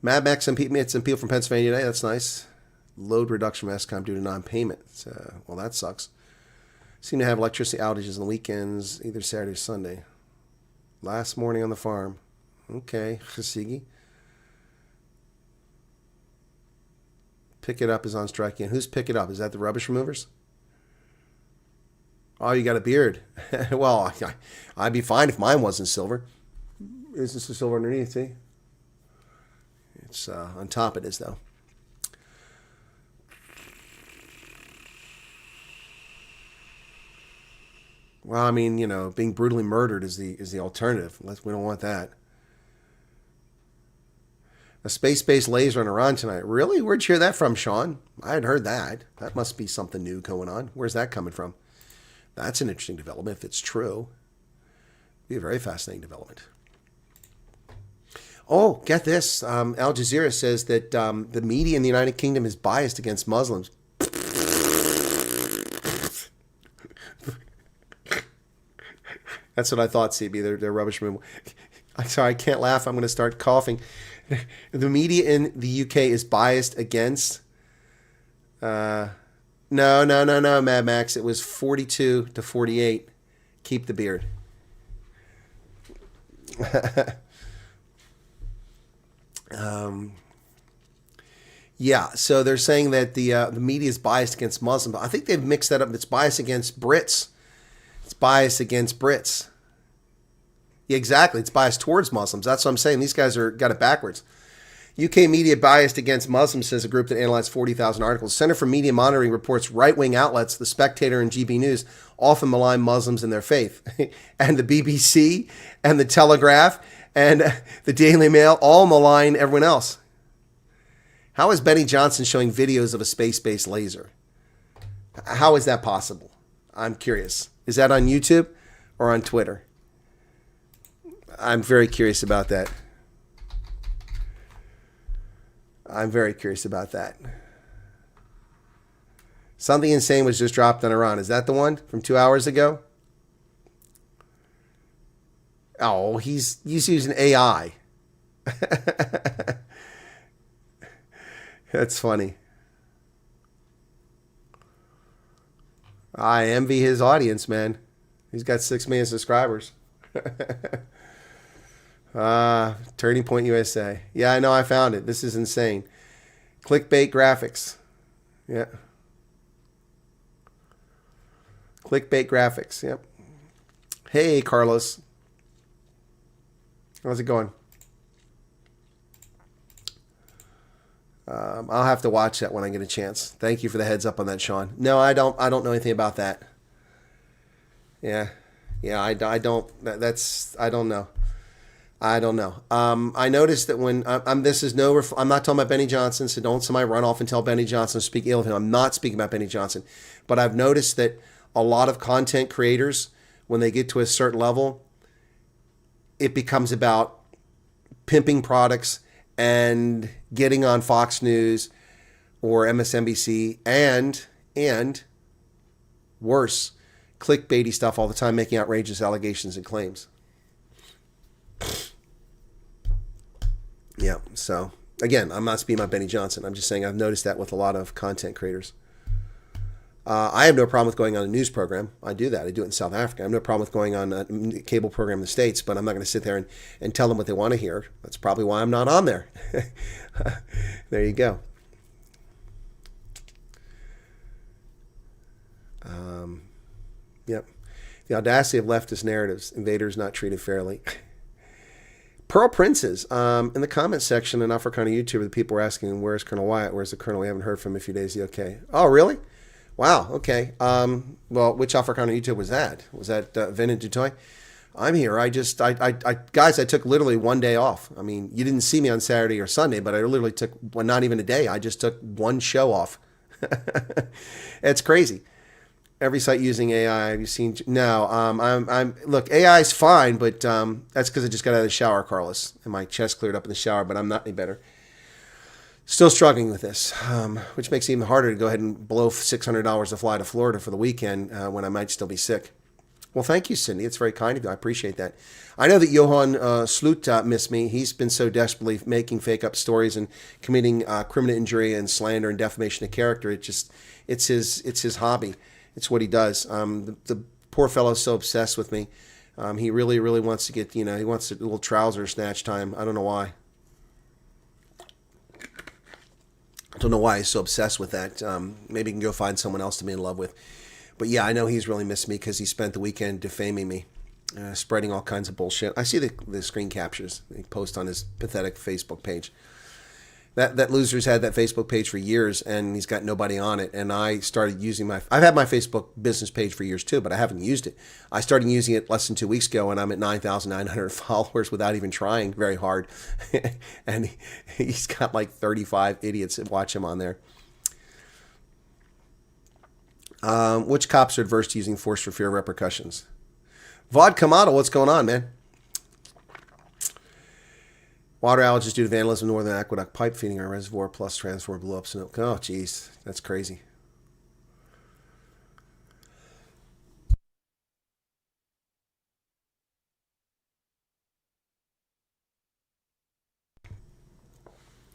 Mad Max met some people from Pennsylvania today. That's nice. Load reduction from ESCOM due to non-payment. Well, that sucks. Seem to have electricity outages on the weekends, either Saturday or Sunday. Last morning on the farm. Okay, Chasigi. Pick It Up is on strike again. Who's Pick It Up? Is that the rubbish removers? Oh, you got a beard. Well, I'd be fine if mine wasn't silver. Is this the silver underneath, see? It's on top it is, though. Well, I mean, being brutally murdered is the alternative. We don't want that. A space-based laser on Iran tonight. Really? Where'd you hear that from, Sean? I hadn't heard that. That must be something new going on. Where's that coming from? That's an interesting development if it's true. It'd be a very fascinating development. Oh, get this. Al Jazeera says that the media in the United Kingdom is biased against Muslims. That's what I thought, CB. They're rubbish removal. I'm sorry, I can't laugh. I'm going to start coughing. The media in the UK is biased against... No, Mad Max. It was 42 to 48. Keep the beard. Yeah, so they're saying that the media is biased against Muslims. I think they've mixed that up. It's biased against Brits. It's biased against Brits. Yeah, exactly. It's biased towards Muslims. That's what I'm saying. These guys got it backwards. UK media biased against Muslims, says a group that analyzed 40,000 articles. Center for Media Monitoring reports right-wing outlets, The Spectator and GB News, often malign Muslims and their faith. And the BBC and the Telegraph and the Daily Mail all malign everyone else. How is Benny Johnson showing videos of a space-based laser? How is that possible? I'm curious. Is that on YouTube or on Twitter? I'm very curious about that. I'm very curious about that. Something insane was just dropped on Iran. Is that the one from 2 hours ago? Oh, he's using AI. That's funny. I envy his audience, man. He's got 6 million subscribers. Turning Point USA. Yeah, I know. I found it. This is insane. Clickbait graphics. Yeah. Clickbait graphics. Yep. Hey, Carlos. How's it going? I'll have to watch that when I get a chance. Thank you for the heads up on that, Sean. No, I don't know anything about that. Yeah, I don't. I don't know. I don't know. I noticed that when I'm not talking about Benny Johnson, so don't somebody run off and tell Benny Johnson to speak ill of him. I'm not speaking about Benny Johnson, but I've noticed that a lot of content creators, when they get to a certain level, it becomes about pimping products and getting on Fox News or MSNBC and worse, clickbaity stuff all the time, making outrageous allegations and claims. Yeah, so again, I'm not speaking about Benny Johnson. I'm just saying I've noticed that with a lot of content creators. I have no problem with going on a news program. I do that. I do it in South Africa. I have no problem with going on a cable program in the States, but I'm not going to sit there and tell them what they want to hear. That's probably why I'm not on there. There you go. Yep. The audacity of leftist narratives. Invaders not treated fairly. Pearl Princes. In the comments section in Africana YouTube, the people were asking, where's Colonel Wyatt? Where's the Colonel? We haven't heard from him in a few days. Is he okay? Oh, really? Wow. Okay. Well, which Africana YouTube was that? Was that Vin and Dutoy? I'm here. Guys, I took literally one day off. I mean, you didn't see me on Saturday or Sunday, but I literally took, well, not even a day. I just took one show off. It's crazy. Every site using AI. Have you seen? No. Look, AI is fine, but that's because I just got out of the shower, Carlos, and my chest cleared up in the shower. But I'm not any better. Still struggling with this, which makes it even harder to go ahead and blow $600 to fly to Florida for the weekend when I might still be sick. Well, thank you, Cindy. It's very kind of you. I appreciate that. I know that Johan Sloot missed me. He's been so desperately making fake up stories and committing criminal injury and slander and defamation of character. It's his hobby. It's what he does. The poor fellow is so obsessed with me. He really, really wants to get, he wants a little trouser snatch time. I don't know why. I don't know why he's so obsessed with that. Maybe he can go find someone else to be in love with. But yeah, I know he's really missed me because he spent the weekend defaming me, spreading all kinds of bullshit. I see the screen captures he posts on his pathetic Facebook page. That loser's had that Facebook page for years, and he's got nobody on it. And I started using I've had my Facebook business page for years too, but I haven't used it. I started using it less than 2 weeks ago, and I'm at 9,900 followers without even trying very hard. And he's got like 35 idiots that watch him on there. Which cops are adverse to using force for fear of repercussions? Vodka model, what's going on, man? Water allergies due to vandalism, Northern Aqueduct pipe feeding our reservoir plus transformer blew up. Oh, jeez, that's crazy.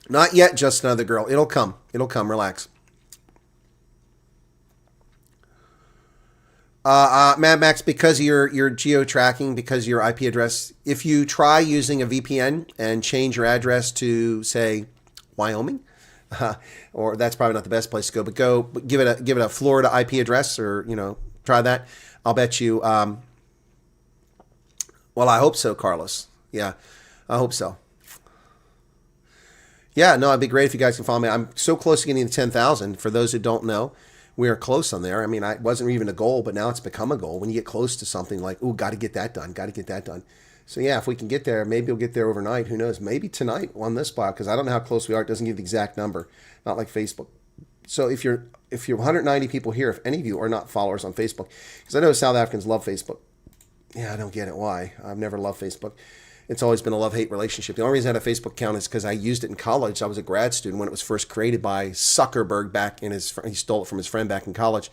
Not yet, just another girl. It'll come. It'll come. Relax. Mad Max, because of your geo-tracking, because of your IP address, if you try using a VPN and change your address to, say, Wyoming, or that's probably not the best place to go, but give it a Florida IP address, or try that. I'll bet you. Well, I hope so, Carlos. Yeah, I hope so. Yeah, no, it'd be great if you guys can follow me. I'm so close to getting to 10,000. For those who don't know, we are close on there. I mean, it wasn't even a goal, but now it's become a goal. When you get close to something like, ooh, got to get that done, got to get that done. So yeah, if we can get there, maybe we'll get there overnight. Who knows? Maybe tonight on this block, because I don't know how close we are. It doesn't give the exact number. Not like Facebook So if you're 190 people here, if any of you are not followers on Facebook, because I know South Africans love Facebook. Yeah, I don't get it. Why? I've never loved Facebook. It's always been a love-hate relationship. The only reason I had a Facebook account is because I used it in college. I was a grad student when it was first created by Zuckerberg back in his. He stole it from his friend back in college.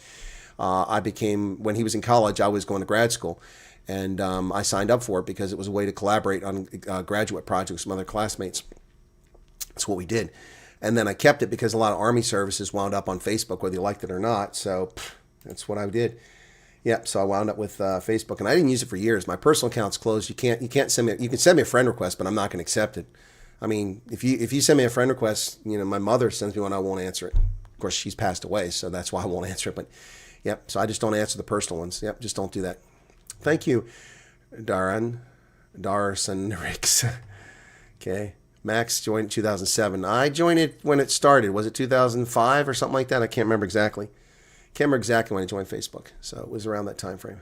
When he was in college, I was going to grad school, and I signed up for it because it was a way to collaborate on graduate projects with some other classmates. That's what we did. And then I kept it because a lot of Army services wound up on Facebook, whether you liked it or not. So that's what I did. Yeah, so I wound up with Facebook, and I didn't use it for years. My personal account's closed. You can't send me. You can send me a friend request, but I'm not going to accept it. I mean, if you send me a friend request, my mother sends me one, I won't answer it. Of course, she's passed away, so that's why I won't answer it. But yep, so I just don't answer the personal ones. Yep, just don't do that. Thank you, Darson Ricks. Okay, Max joined in 2007. I joined it when it started. Was it 2005 or something like that? I can't remember exactly. Can't remember exactly when I joined Facebook, so it was around that time frame.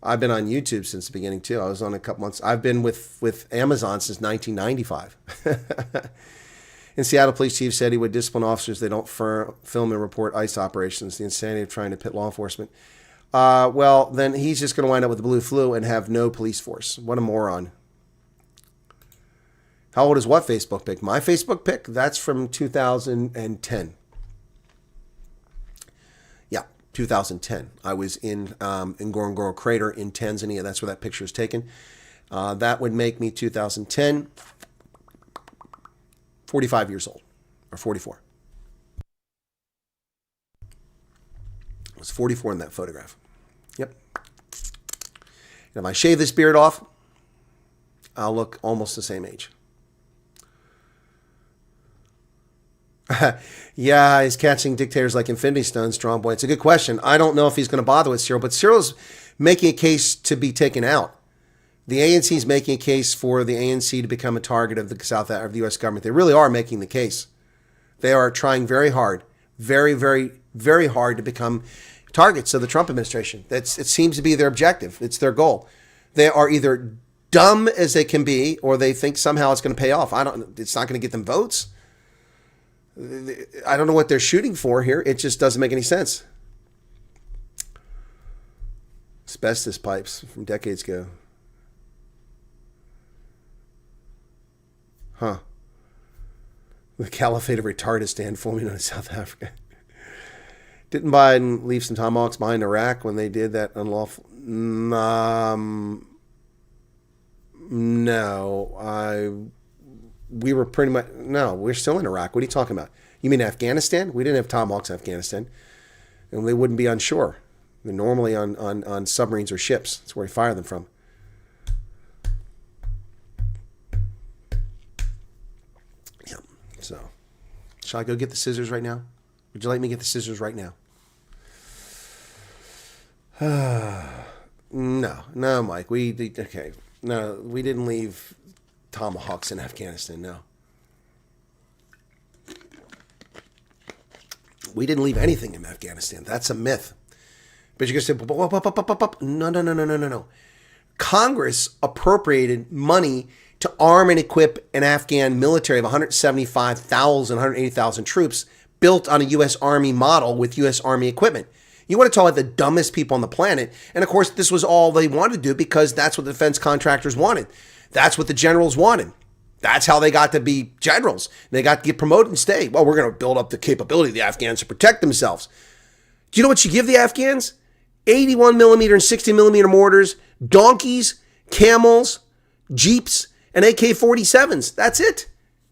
I've been on YouTube since the beginning too. I was on a couple months. I've been with Amazon since 1995. And Seattle police chief said he would discipline officers that don't film and report ICE operations. The insanity of trying to pit law enforcement. Well, then he's just going to wind up with the blue flu and have no police force. What a moron. How old is what Facebook pic? My Facebook pic? That's from 2010. 2010. I was in Ngorongoro Crater in Tanzania. That's where that picture is taken. That would make me 2010, 45 years old, or 44. I was 44 in that photograph. Yep. And if I shave this beard off, I'll look almost the same age. Yeah, he's catching dictators like Infinity Stones, Strong Boy. It's a good question. I don't know if he's going to bother with Cyril, but Cyril's making a case to be taken out. The ANC is making a case for the ANC to become a target of the U.S. government. They really are making the case. They are trying very hard, very, very, very hard to become targets of the Trump administration. It seems to be their objective. It's their goal. They are either dumb as they can be, or they think somehow it's going to pay off. It's not going to get them votes. I don't know what they're shooting for here. It just doesn't make any sense. Asbestos pipes from decades ago. Huh. The Caliphate of Retardistan forming in South Africa. Didn't Biden leave some tomahawks behind Iraq when they did that unlawful? No. We were pretty much... No, we're still in Iraq. What are you talking about? You mean Afghanistan? We didn't have tomahawks in Afghanistan. And they wouldn't be on shore. They're normally on submarines or ships. That's where we fire them from. Yeah. So, shall I go get the scissors right now? Would you like me to get the scissors right now? No, Mike. Okay. No, we didn't leave tomahawks in Afghanistan, no. We didn't leave anything in Afghanistan. That's a myth. But you're going to say, no. Congress appropriated money to arm and equip an Afghan military of 175,000, 180,000 troops built on a U.S. Army model with U.S. Army equipment. You want to talk about the dumbest people on the planet. And of course, this was all they wanted to do because that's what the defense contractors wanted. That's what the generals wanted. That's how they got to be generals. They got to get promoted and stay. Well, we're going to build up the capability of the Afghans to protect themselves. Do you know what you give the Afghans? 81 millimeter and 60 millimeter mortars, donkeys, camels, jeeps, and AK-47s. That's it.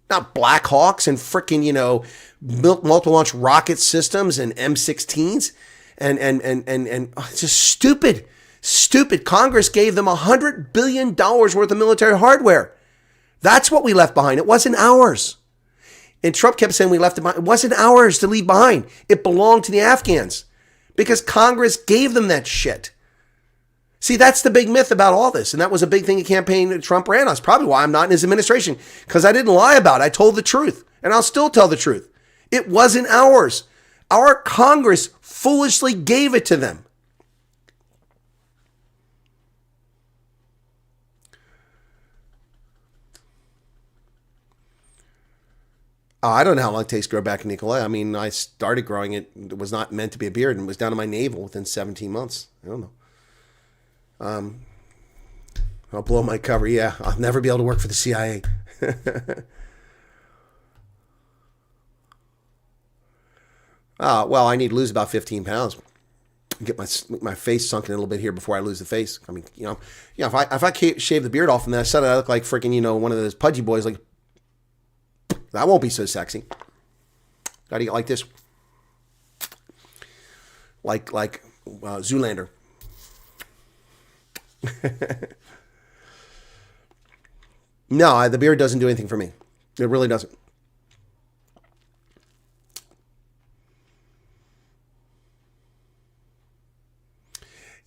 Not Black Hawks and frickin', multiple launch rocket systems and M16s. And it's just stupid. Stupid. Congress gave them $100 billion worth of military hardware. That's what we left behind. It wasn't ours. And Trump kept saying we left it behind. It wasn't ours to leave behind. It belonged to the Afghans because Congress gave them that shit. See, that's the big myth about all this. And that was a big thing in campaign that Trump ran on. It's probably why I'm not in his administration, because I didn't lie about it. I told the truth, and I'll still tell the truth. It wasn't ours. Our Congress foolishly gave it to them. Oh, I don't know how long it takes to grow back in Nicolay. I mean, I started growing it. It was not meant to be a beard and was down to my navel within 17 months. I don't know. I'll blow my cover. Yeah, I'll never be able to work for the CIA. Well, I need to lose about 15 pounds. Get my face sunken a little bit here before I lose the face. I mean, if I shave the beard off and then I suddenly I look like freaking, one of those pudgy boys, like, that won't be so sexy. Got to get like this. Like Zoolander. No, the beard doesn't do anything for me. It really doesn't.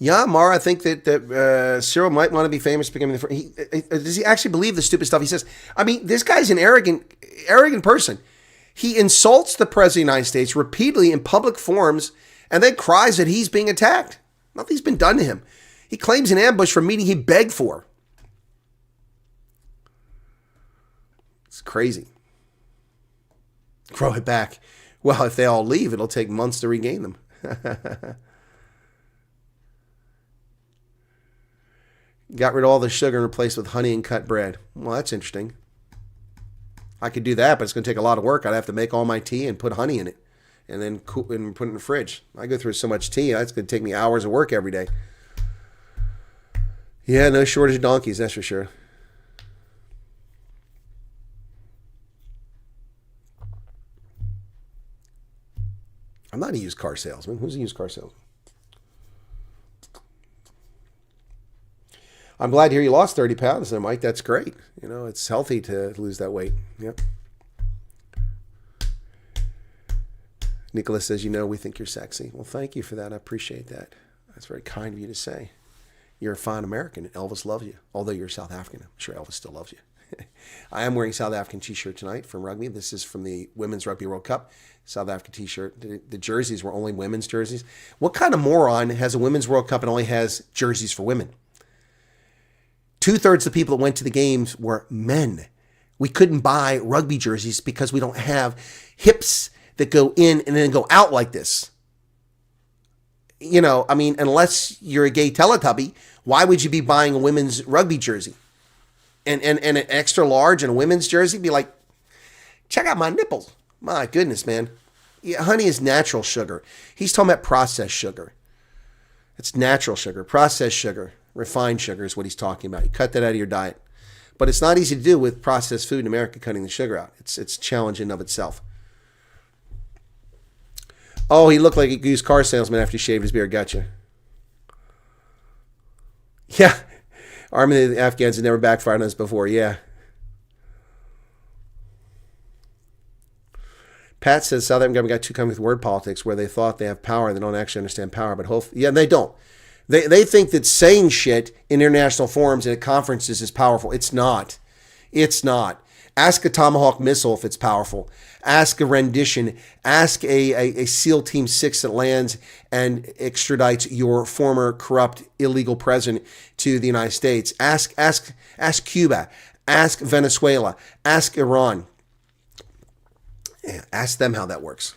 Yeah, Mara, I think that Cyril might want to be famous becoming the. Does he actually believe the stupid stuff he says? I mean, this guy's an arrogant person. He insults the president of the United States repeatedly in public forums and then cries that he's being attacked. Nothing's been done to him. He claims an ambush for a meeting he begged for. It's crazy. Grow it back. Well, if they all leave, it'll take months to regain them. Got rid of all the sugar and replaced with honey and cut bread. Well, that's interesting. I could do that, but it's going to take a lot of work. I'd have to make all my tea and put honey in it and then put it in the fridge. I go through so much tea, it's going to take me hours of work every day. Yeah, no shortage of donkeys, that's for sure. I'm not a used car salesman. Who's a used car salesman? I'm glad to hear you lost 30 pounds there, Mike. That's great. It's healthy to lose that weight. Yep. Nicholas says, we think you're sexy. Well, thank you for that. I appreciate that. That's very kind of you to say. You're a fine American, and Elvis loves you. Although you're South African, I'm sure Elvis still loves you. I am wearing a South African t-shirt tonight from rugby. This is from the Women's Rugby World Cup. South African t-shirt. The jerseys were only women's jerseys. What kind of moron has a Women's World Cup and only has jerseys for women? 2/3 of the people that went to the games were men. We couldn't buy rugby jerseys because we don't have hips that go in and then go out like this. Unless you're a gay Teletubby, why would you be buying a women's rugby jersey? And an extra large and a women's jersey? Be like, check out my nipples. My goodness, man. Yeah, honey is natural sugar. He's talking about processed sugar. It's natural sugar. Processed sugar. Refined sugar is what he's talking about. You cut that out of your diet. But it's not easy to do with processed food in America, cutting the sugar out. It's challenging of itself. Oh, he looked like a used car salesman after he shaved his beard. Gotcha. Yeah. Army of the Afghans had never backfired on us before. Yeah. Pat says South African government got too coming with word politics where they thought they have power. They don't actually understand power. But hopefully, yeah, they don't. They think that saying shit in international forums and at conferences is powerful. It's not. It's not. Ask a Tomahawk missile if it's powerful. Ask a rendition. Ask a SEAL Team 6 that lands and extradites your former corrupt illegal president to the United States. Ask Cuba. Ask Venezuela. Ask Iran. Ask them how that works.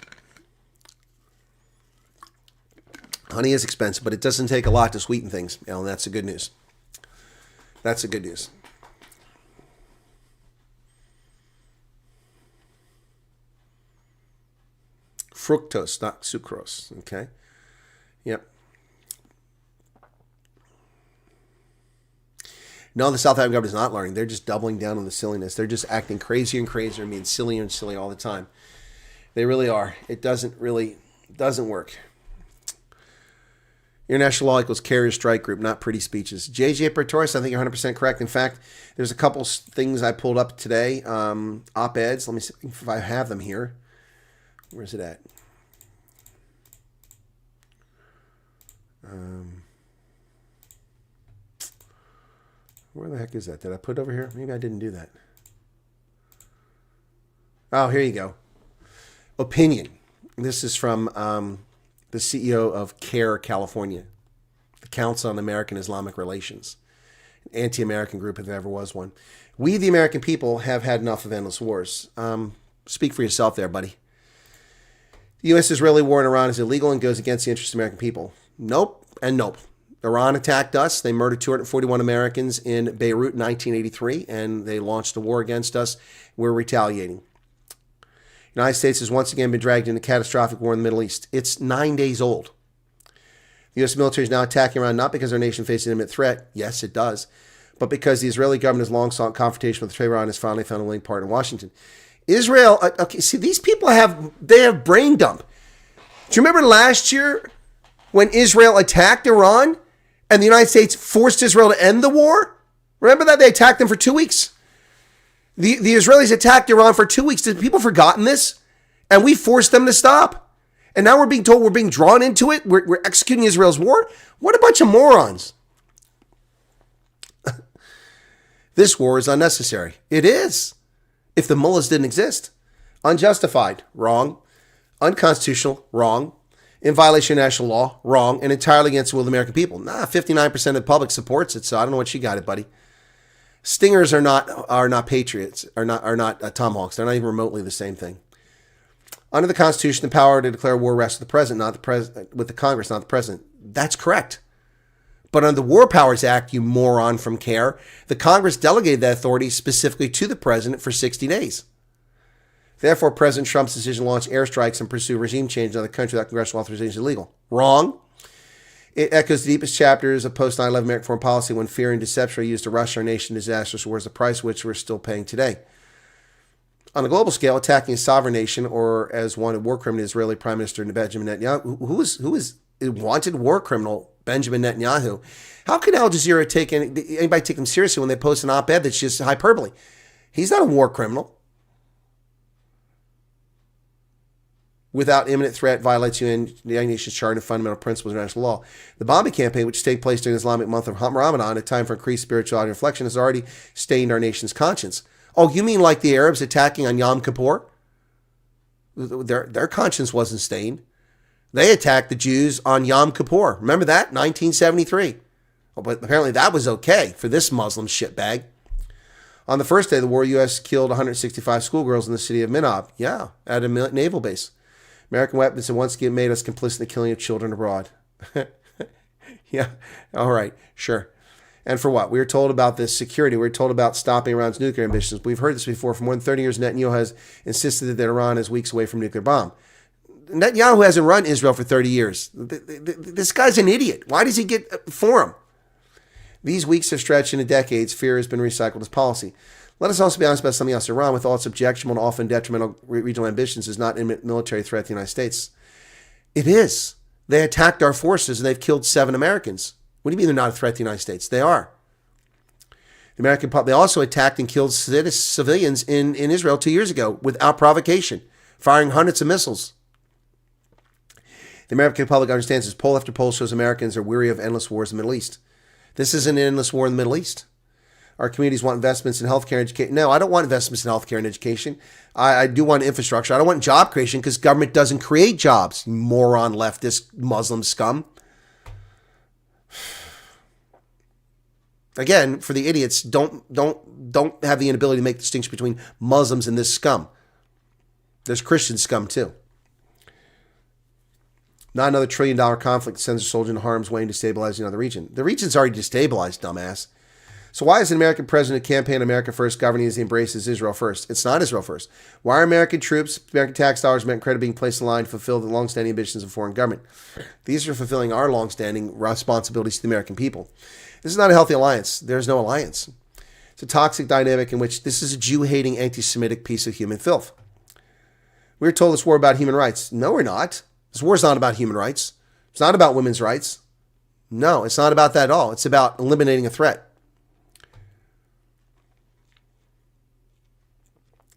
Honey is expensive, but it doesn't take a lot to sweeten things. And that's the good news. That's the good news. Fructose, not sucrose. Okay. Yep. No, the South African government is not learning. They're just doubling down on the silliness. They're just acting crazier and crazier and being sillier and sillier all the time. They really are. It doesn't work. International law equals carrier strike group, not pretty speeches. JJ Pretorius, I think you're 100% correct. In fact, there's a couple things I pulled up today, op-eds. Let me see if I have them here. Where's it at? Where the heck is that? Did I put it over here? Maybe I didn't do that. Oh, here you go. Opinion. This is from the CEO of CARE California, the Council on American Islamic Relations, an anti-American group if there ever was one. We, the American people, have had enough of endless wars. Speak for yourself there, buddy. The U.S.-Israeli war in Iran is illegal and goes against the interests of the American people. Nope and nope. Iran attacked us. They murdered 241 Americans in Beirut in 1983, and they launched a war against us. We're retaliating. The United States has once again been dragged into a catastrophic war in the Middle East. It's 9 days old. The U.S. military is now attacking Iran not because our nation faces an imminent threat. Yes, it does. But because the Israeli government has long sought confrontation with Tehran and has finally found a willing partner in Washington. Israel, okay, see, these people have brain dump. Do you remember last year when Israel attacked Iran and the United States forced Israel to end the war? Remember that? They attacked them for 2 weeks. The Israelis attacked Iran for 2 weeks. Did people forgotten this? And we forced them to stop. And now we're being told we're being drawn into it. We're executing Israel's war. What a bunch of morons. This war is unnecessary. It is. If the mullahs didn't exist. Unjustified. Wrong. Unconstitutional. Wrong. In violation of national law. Wrong. And entirely against the will of the American people. 59% of the public supports it, so I don't know what you got it, buddy. Stingers are not patriots, are not tomahawks. They're not even remotely the same thing. Under the Constitution, the power to declare war rests with the president, with the Congress, not the president. That's correct. But under the War Powers Act, you moron from CARE, the Congress delegated that authority specifically to the president for 60 days. Therefore, President Trump's decision to launch airstrikes and pursue regime change in other countries without congressional authorization is illegal. Wrong. It echoes the deepest chapters of post-9/11 American foreign policy when fear and deception are used to rush our nation to disastrous wars, the price which we're still paying today. On a global scale, attacking a sovereign nation, or as wanted war criminal Israeli Prime Minister Benjamin Netanyahu, who is a wanted war criminal Benjamin Netanyahu, how can Al Jazeera anybody take him seriously when they post an op-ed that's just hyperbole? He's not a war criminal. Without imminent threat, violates the United Nations Charter and fundamental principles of international law. The bombing campaign, which takes place during the Islamic month of Ramadan, a time for increased spirituality and reflection, has already stained our nation's conscience. Oh, you mean like the Arabs attacking on Yom Kippur? Their conscience wasn't stained. They attacked the Jews on Yom Kippur. Remember that? 1973. Oh, but apparently that was okay for this Muslim shitbag. On the first day of the war, U.S. killed 165 schoolgirls in the city of Minab. Yeah, at a naval base. American weapons have once again made us complicit in the killing of children abroad. Yeah, all right, sure. And for what? We were told about this security. We were told about stopping Iran's nuclear ambitions. We've heard this before. For more than 30 years, Netanyahu has insisted that Iran is weeks away from nuclear bomb. Netanyahu hasn't run Israel for 30 years. This guy's an idiot. Why does he get for him? These weeks have stretched into decades. Fear has been recycled as policy. Let us also be honest about something else. Iran, with all its objectionable and often detrimental regional ambitions, is not a military threat to the United States. It is. They attacked our forces and they've killed 7 Americans. What do you mean they're not a threat to the United States? They are. The American public, they also attacked and killed civilians in Israel 2 years ago without provocation, firing hundreds of missiles. The American public understands this. Poll after poll shows Americans are weary of endless wars in the Middle East. This is an endless war in the Middle East. Our communities want investments in healthcare and education. No, I don't want investments in healthcare and education. I do want infrastructure. I don't want job creation because government doesn't create jobs. You moron, leftist, Muslim scum. Again, for the idiots, don't have the inability to make the distinction between Muslims and this scum. There's Christian scum too. Not another $1 trillion conflict that sends a soldier in harm's way and destabilizing another region. The region's already destabilized, dumbass. So why is an American president campaign America First governing as he embraces Israel first? It's not Israel first. Why are American troops, American tax dollars, American credit being placed in line to fulfill the longstanding ambitions of foreign government? These are fulfilling our longstanding responsibilities to the American people. This is not a healthy alliance. There's no alliance. It's a toxic dynamic in which this is a Jew-hating, anti-Semitic piece of human filth. We're told this war about human rights. No, we're not. This war is not about human rights. It's not about women's rights. No, it's not about that at all. It's about eliminating a threat.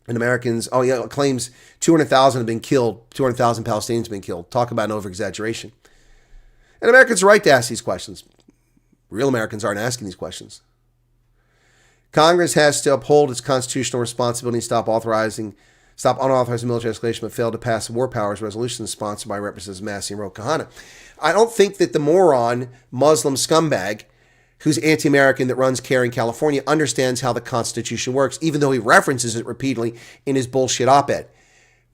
And Americans, claims 200,000 have been killed, 200,000 Palestinians have been killed. Talk about an over-exaggeration. And Americans are right to ask these questions. Real Americans aren't asking these questions. Congress has to uphold its constitutional responsibility and stop unauthorized military escalation, but fail to pass the War Powers Resolution sponsored by Representatives Massey and Ro Khanna. I don't think that the moron Muslim scumbag who's anti-American that runs CARE in California understands how the Constitution works, even though he references it repeatedly in his bullshit op-ed.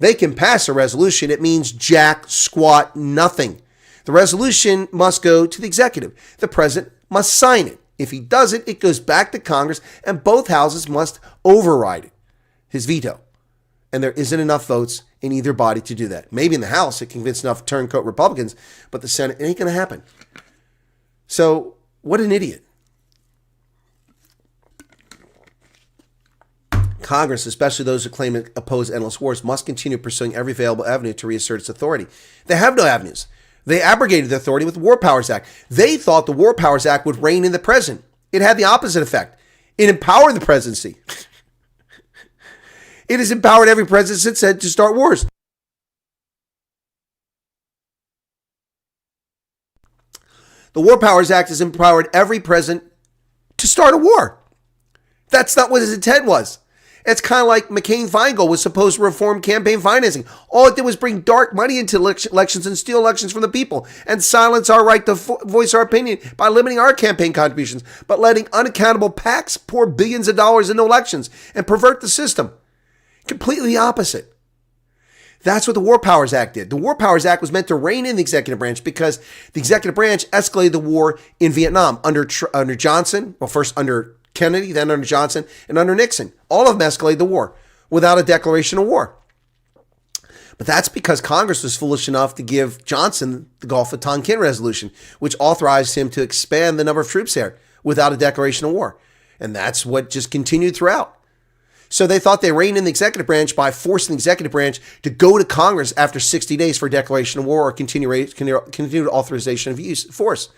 They can pass a resolution. It means jack squat nothing. The resolution must go to the executive. The president must sign it. If he doesn't, it goes back to Congress, and both houses must override it, his veto. And there isn't enough votes in either body to do that. Maybe in the House, it convinced enough turncoat Republicans, but the Senate, it ain't going to happen. So, what an idiot. Congress, especially those who claim to oppose endless wars, must continue pursuing every available avenue to reassert its authority. They have no avenues. They abrogated the authority with the War Powers Act. They thought the War Powers Act would rein in the president. It had the opposite effect. It empowered the presidency. It has empowered every president since then to start wars. The War Powers Act has empowered every president to start a war. That's not what his intent was. It's kind of like McCain-Feingold was supposed to reform campaign financing. All it did was bring dark money into elections and steal elections from the people and silence our right to voice our opinion by limiting our campaign contributions, but letting unaccountable PACs pour billions of dollars into elections and pervert the system. Completely opposite. That's what the War Powers Act did. The War Powers Act was meant to rein in the executive branch because the executive branch escalated the war in Vietnam under Johnson, well, first under Kennedy, then under Johnson, and under Nixon. All of them escalated the war without a declaration of war. But that's because Congress was foolish enough to give Johnson the Gulf of Tonkin resolution, which authorized him to expand the number of troops there without a declaration of war. And that's what just continued throughout. So they thought they reined in the executive branch by forcing the executive branch to go to Congress after 60 days for a declaration of war or continued authorization of use force.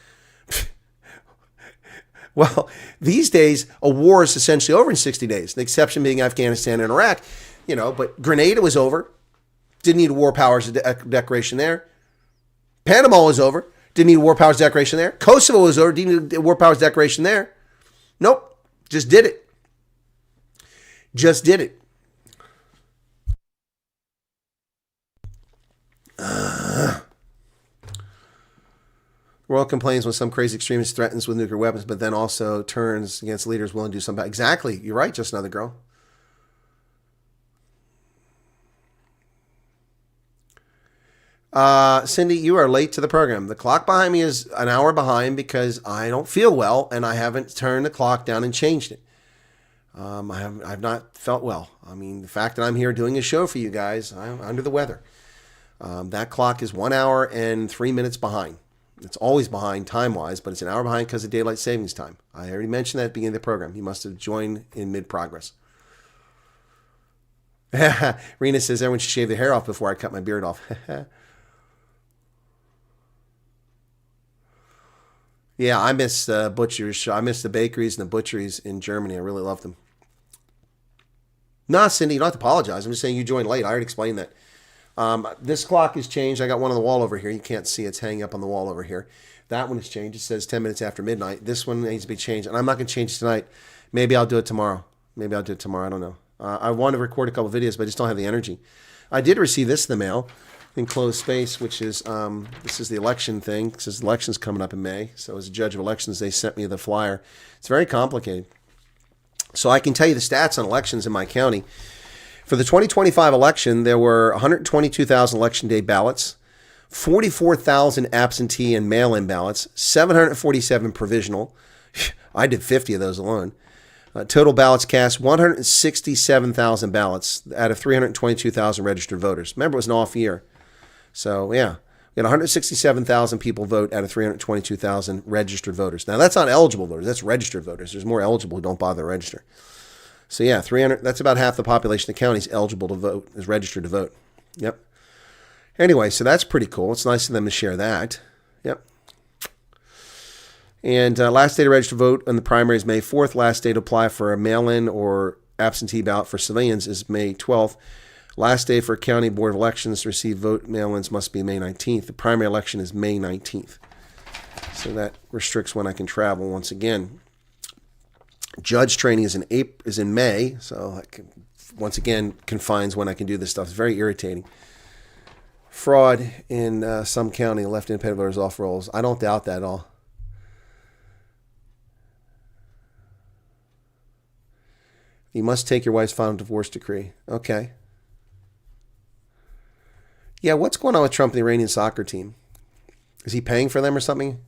Well, these days, a war is essentially over in 60 days, the exception being Afghanistan and Iraq, but Grenada was over. Didn't need a war powers declaration there. Panama was over. Didn't need a war powers declaration there. Kosovo was over. Didn't need a war powers declaration there. Nope. Just did it. Just did it. The world complains when some crazy extremist threatens with nuclear weapons, but then also turns against leaders willing to do something. Exactly. You're right, just another girl. Cindy, you are late to the program. The clock behind me is an hour behind because I don't feel well and I haven't turned the clock down and changed it. I've not felt well. I mean, the fact that I'm here doing a show for you guys, I'm under the weather. That clock is 1 hour and 3 minutes behind. It's always behind time-wise, but it's an hour behind because of daylight savings time. I already mentioned that at the beginning of the program. You must have joined in mid-progress. Rena says everyone should shave their hair off before I cut my beard off. Yeah, I miss butchers. I miss the bakeries and the butcheries in Germany. I really love them. Nah, Cindy, you don't have to apologize. I'm just saying you joined late. I already explained that. This clock has changed. I got one on the wall over here. You can't see. It's hanging up on the wall over here. That one has changed. It says 10 minutes after midnight. This one needs to be changed. And I'm not going to change it tonight. Maybe I'll do it tomorrow. I don't know. I want to record a couple of videos, but I just don't have the energy. I did receive this in the mail. Enclosed space, which is, this is the election thing. It says election's coming up in May. So as a judge of elections, they sent me the flyer. It's very complicated. So I can tell you the stats on elections in my county. For the 2025 election, there were 122,000 election day ballots, 44,000 absentee and mail-in ballots, 747 provisional. I did 50 of those alone. Total ballots cast, 167,000 ballots out of 322,000 registered voters. Remember, it was an off year. So, yeah, we had 167,000 people vote out of 322,000 registered voters. Now, that's not eligible voters. That's registered voters. There's more eligible who don't bother to register. So, yeah, 300. That's about half the population of the county is eligible to vote, is registered to vote. Yep. Anyway, so that's pretty cool. It's nice of them to share that. Yep. And last day to register to vote on the primary is May 4th. Last day to apply for a mail-in or absentee ballot for civilians is May 12th. Last day for County Board of Elections to receive vote mail-ins must be May 19th. The primary election is May 19th. So that restricts when I can travel once again. Judge training is in May, so that once again confines when I can do this stuff. It's very irritating. Fraud in some county, left independent voters off rolls. I don't doubt that at all. You must take your wife's final divorce decree. Okay. Yeah, what's going on with Trump and the Iranian soccer team? Is he paying for them or something?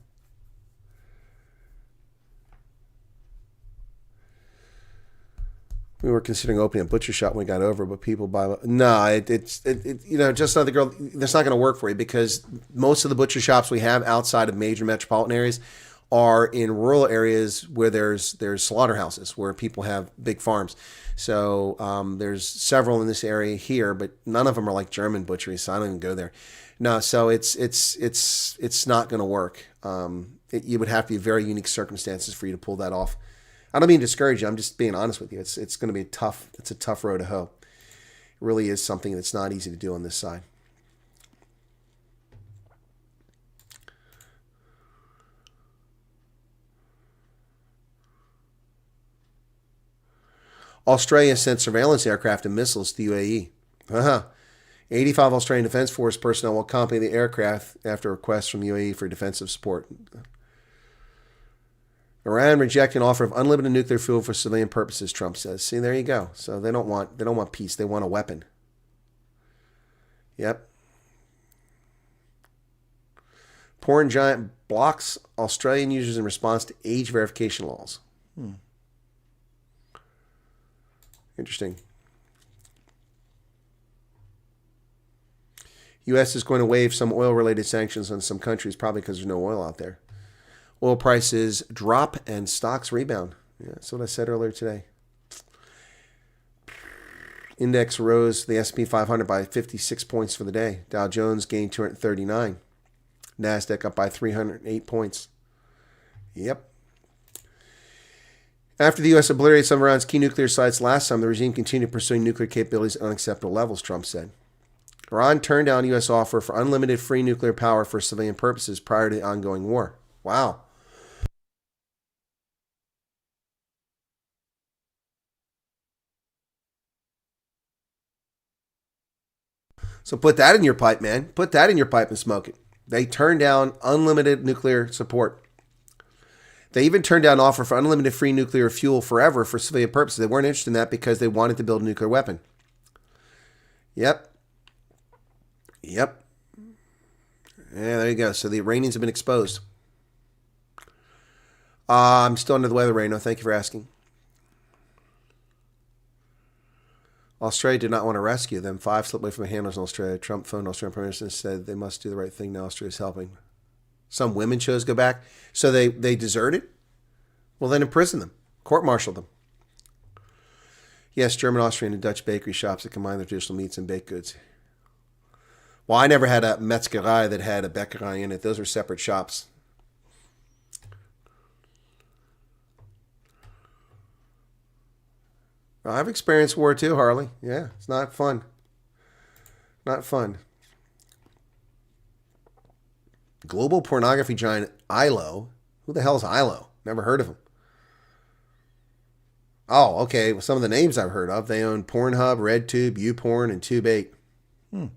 We were considering opening a butcher shop when we got over, but people buy. No, it's just another girl. That's not going to work for you because most of the butcher shops we have outside of major metropolitan areas are in rural areas where there's slaughterhouses where people have big farms. So there's several in this area here, but none of them are like German butcheries. So I don't even go there. No, so it's not going to work. You would have to be very unique circumstances for you to pull that off. I don't mean to discourage you. I'm just being honest with you. It's going to be a tough road to hoe. It really is something that's not easy to do on this side. Australia sent surveillance aircraft and missiles to the UAE. 85 Australian Defence Force personnel will accompany the aircraft after requests from the UAE for defensive support. Iran rejected an offer of unlimited nuclear fuel for civilian purposes, Trump says. See, there you go. So they don't want peace. They want a weapon. Yep. Porn giant blocks Australian users in response to age verification laws. Interesting. U.S. is going to waive some oil-related sanctions on some countries, probably because there's no oil out there. Oil prices drop and stocks rebound. Yeah, that's what I said earlier today. Index rose the S&P 500 by 56 points for the day. Dow Jones gained 239. NASDAQ up by 308 points. Yep. After the U.S. obliterated some of Iran's key nuclear sites last time, the regime continued pursuing nuclear capabilities at unacceptable levels, Trump said. Iran turned down U.S. offer for unlimited free nuclear power for civilian purposes prior to the ongoing war. Wow. So put that in your pipe, man. Put that in your pipe and smoke it. They turned down unlimited nuclear support. They even turned down an offer for unlimited free nuclear fuel forever for civilian purposes. They weren't interested in that because they wanted to build a nuclear weapon. Yep. Yeah, there you go. So the Iranians have been exposed. I'm still under the weather, Reno. Thank you for asking. Australia did not want to rescue them. 5 slipped away from the handlers in Australia. Trump phoned Australian Prime Minister and said they must do the right thing. Now Australia's helping. Some women chose to go back. So they deserted? Well, then imprison them. Court-martial them. Yes, German, Austrian, and Dutch bakery shops that combine their traditional meats and baked goods. Well, I never had a Metzgerei that had a Bäckerei in it. Those are separate shops. I've experienced war too, Harley. Yeah, it's not fun. Not fun. Global pornography giant ILO. Who the hell is ILO? Never heard of him. Oh, okay. Well, some of the names I've heard of. They own Pornhub, RedTube, YouPorn, and Tube8.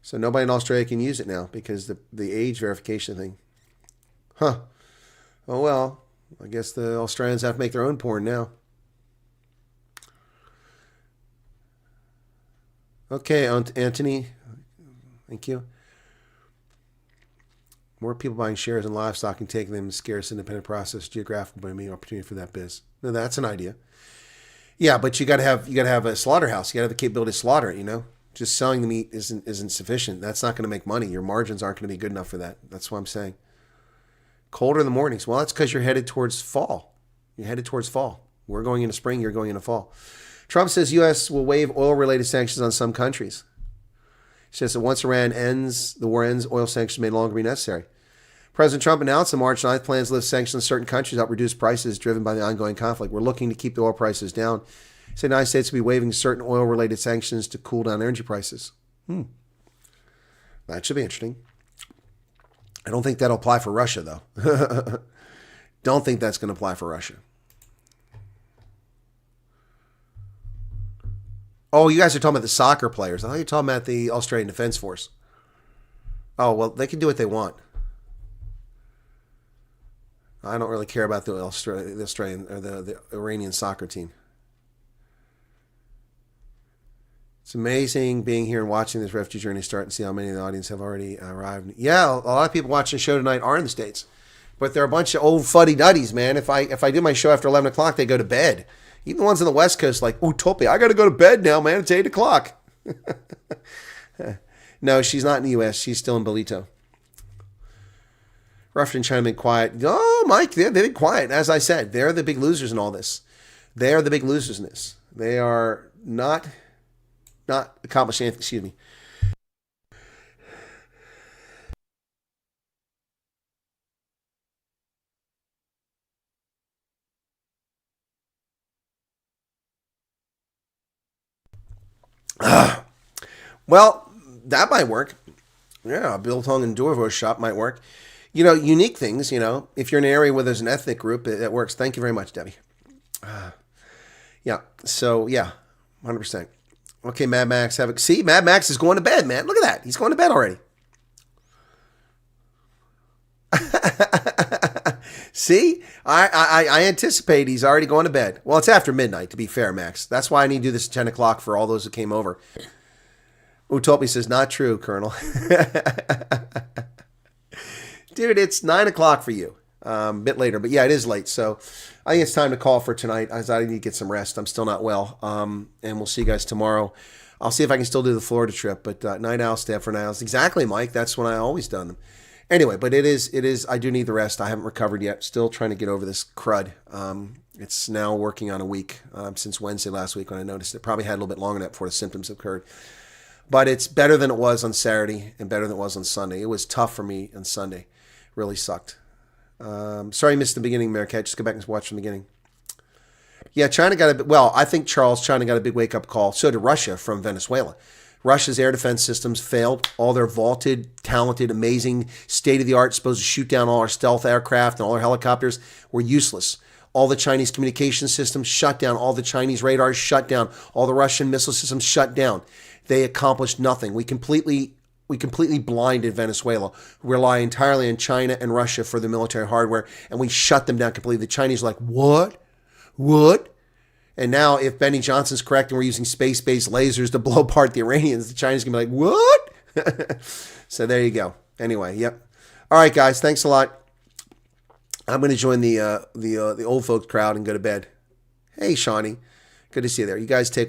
So nobody in Australia can use it now because the age verification thing. Huh. Oh, well. I guess the Australians have to make their own porn now. Okay, Anthony. Thank you. More people buying shares in livestock and taking them in scarce independent process geographical by me opportunity for that biz. Now, that's an idea. Yeah, but you gotta have a slaughterhouse. You gotta have the capability to slaughter it, you know? Just selling the meat isn't sufficient. That's not gonna make money. Your margins aren't gonna be good enough for that. That's what I'm saying. Colder in the mornings. Well, that's because you're headed towards fall. You're headed towards fall. We're going into spring, you're going into fall. Trump says U.S. will waive oil-related sanctions on some countries. He says that once the war ends, oil sanctions may no longer be necessary. President Trump announced on March 9th plans to lift sanctions on certain countries to help reduce prices driven by the ongoing conflict. We're looking to keep the oil prices down. He said the United States will be waiving certain oil-related sanctions to cool down energy prices. That should be interesting. I don't think that'll apply for Russia, though. Don't think that's going to apply for Russia. Oh, you guys are talking about the soccer players. I thought you were talking about the Australian Defence Force. Oh, well, they can do what they want. I don't really care about the Australian or the Iranian soccer team. It's amazing being here and watching this refugee journey start and see how many of the audience have already arrived. Yeah, a lot of people watching the show tonight are in the States. But they're a bunch of old fuddy-duddies, man. If I do my show after 11 o'clock, they go to bed. Even the ones on the West Coast like, Utopia, I got to go to bed now, man. It's 8 o'clock. No, she's not in the U.S. She's still in Bolito. Russia and China been quiet. Oh, Mike, they've been quiet. As I said, they're the big losers in all this. They are the big losers in this. They are not accomplishing anything. Excuse me. Well, that might work. Yeah, a biltong and Dorvo shop might work. Unique things, if you're in an area where there's an ethnic group, it works. Thank you very much, Debbie. Yeah, so, yeah, 100%. Okay, Mad Max. See, Mad Max is going to bed, man. Look at that. He's going to bed already. See, I anticipate he's already going to bed. Well, it's after midnight, to be fair, Max. That's why I need to do this at 10 o'clock for all those who came over. Utopia says, not true, Colonel. Dude, it's 9 o'clock for you. A bit later, but yeah, it is late. So I think it's time to call for tonight, as I need to get some rest. I'm still not well. And we'll see you guys tomorrow. I'll see if I can still do the Florida trip, but night owl, stay up for night owls. Exactly, Mike. That's when I always done them. Anyway, but it is, I do need the rest. I haven't recovered yet. Still trying to get over this crud. It's now working on a week since Wednesday last week when I noticed it. Probably had a little bit longer than that before the symptoms occurred. But it's better than it was on Saturday and better than it was on Sunday. It was tough for me on Sunday. Really sucked. Sorry I missed the beginning, Marquette. Just go back and watch from the beginning. Yeah, China got I think, Charles, China got a big wake-up call. So did Russia from Venezuela. Russia's air defense systems failed. All their vaulted, talented, amazing, state-of-the-art, supposed to shoot down all our stealth aircraft and all our helicopters were useless. All the Chinese communication systems shut down. All the Chinese radars shut down. All the Russian missile systems shut down. They accomplished nothing. We completely blinded Venezuela. We rely entirely on China and Russia for the military hardware, and we shut them down completely. The Chinese are like, what? What? And now if Benny Johnson's correct and we're using space-based lasers to blow apart the Iranians, the Chinese can be like, what? So there you go. Anyway, yep. All right, guys, thanks a lot. I'm going to join the old folks crowd and go to bed. Hey, Shawnee. Good to see you there. You guys be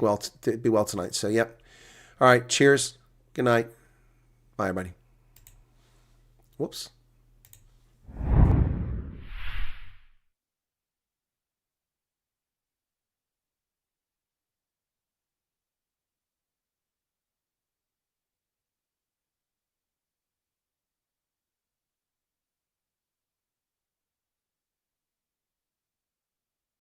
well tonight. So, yep. All right, cheers. Good night. Bye, everybody. Whoops.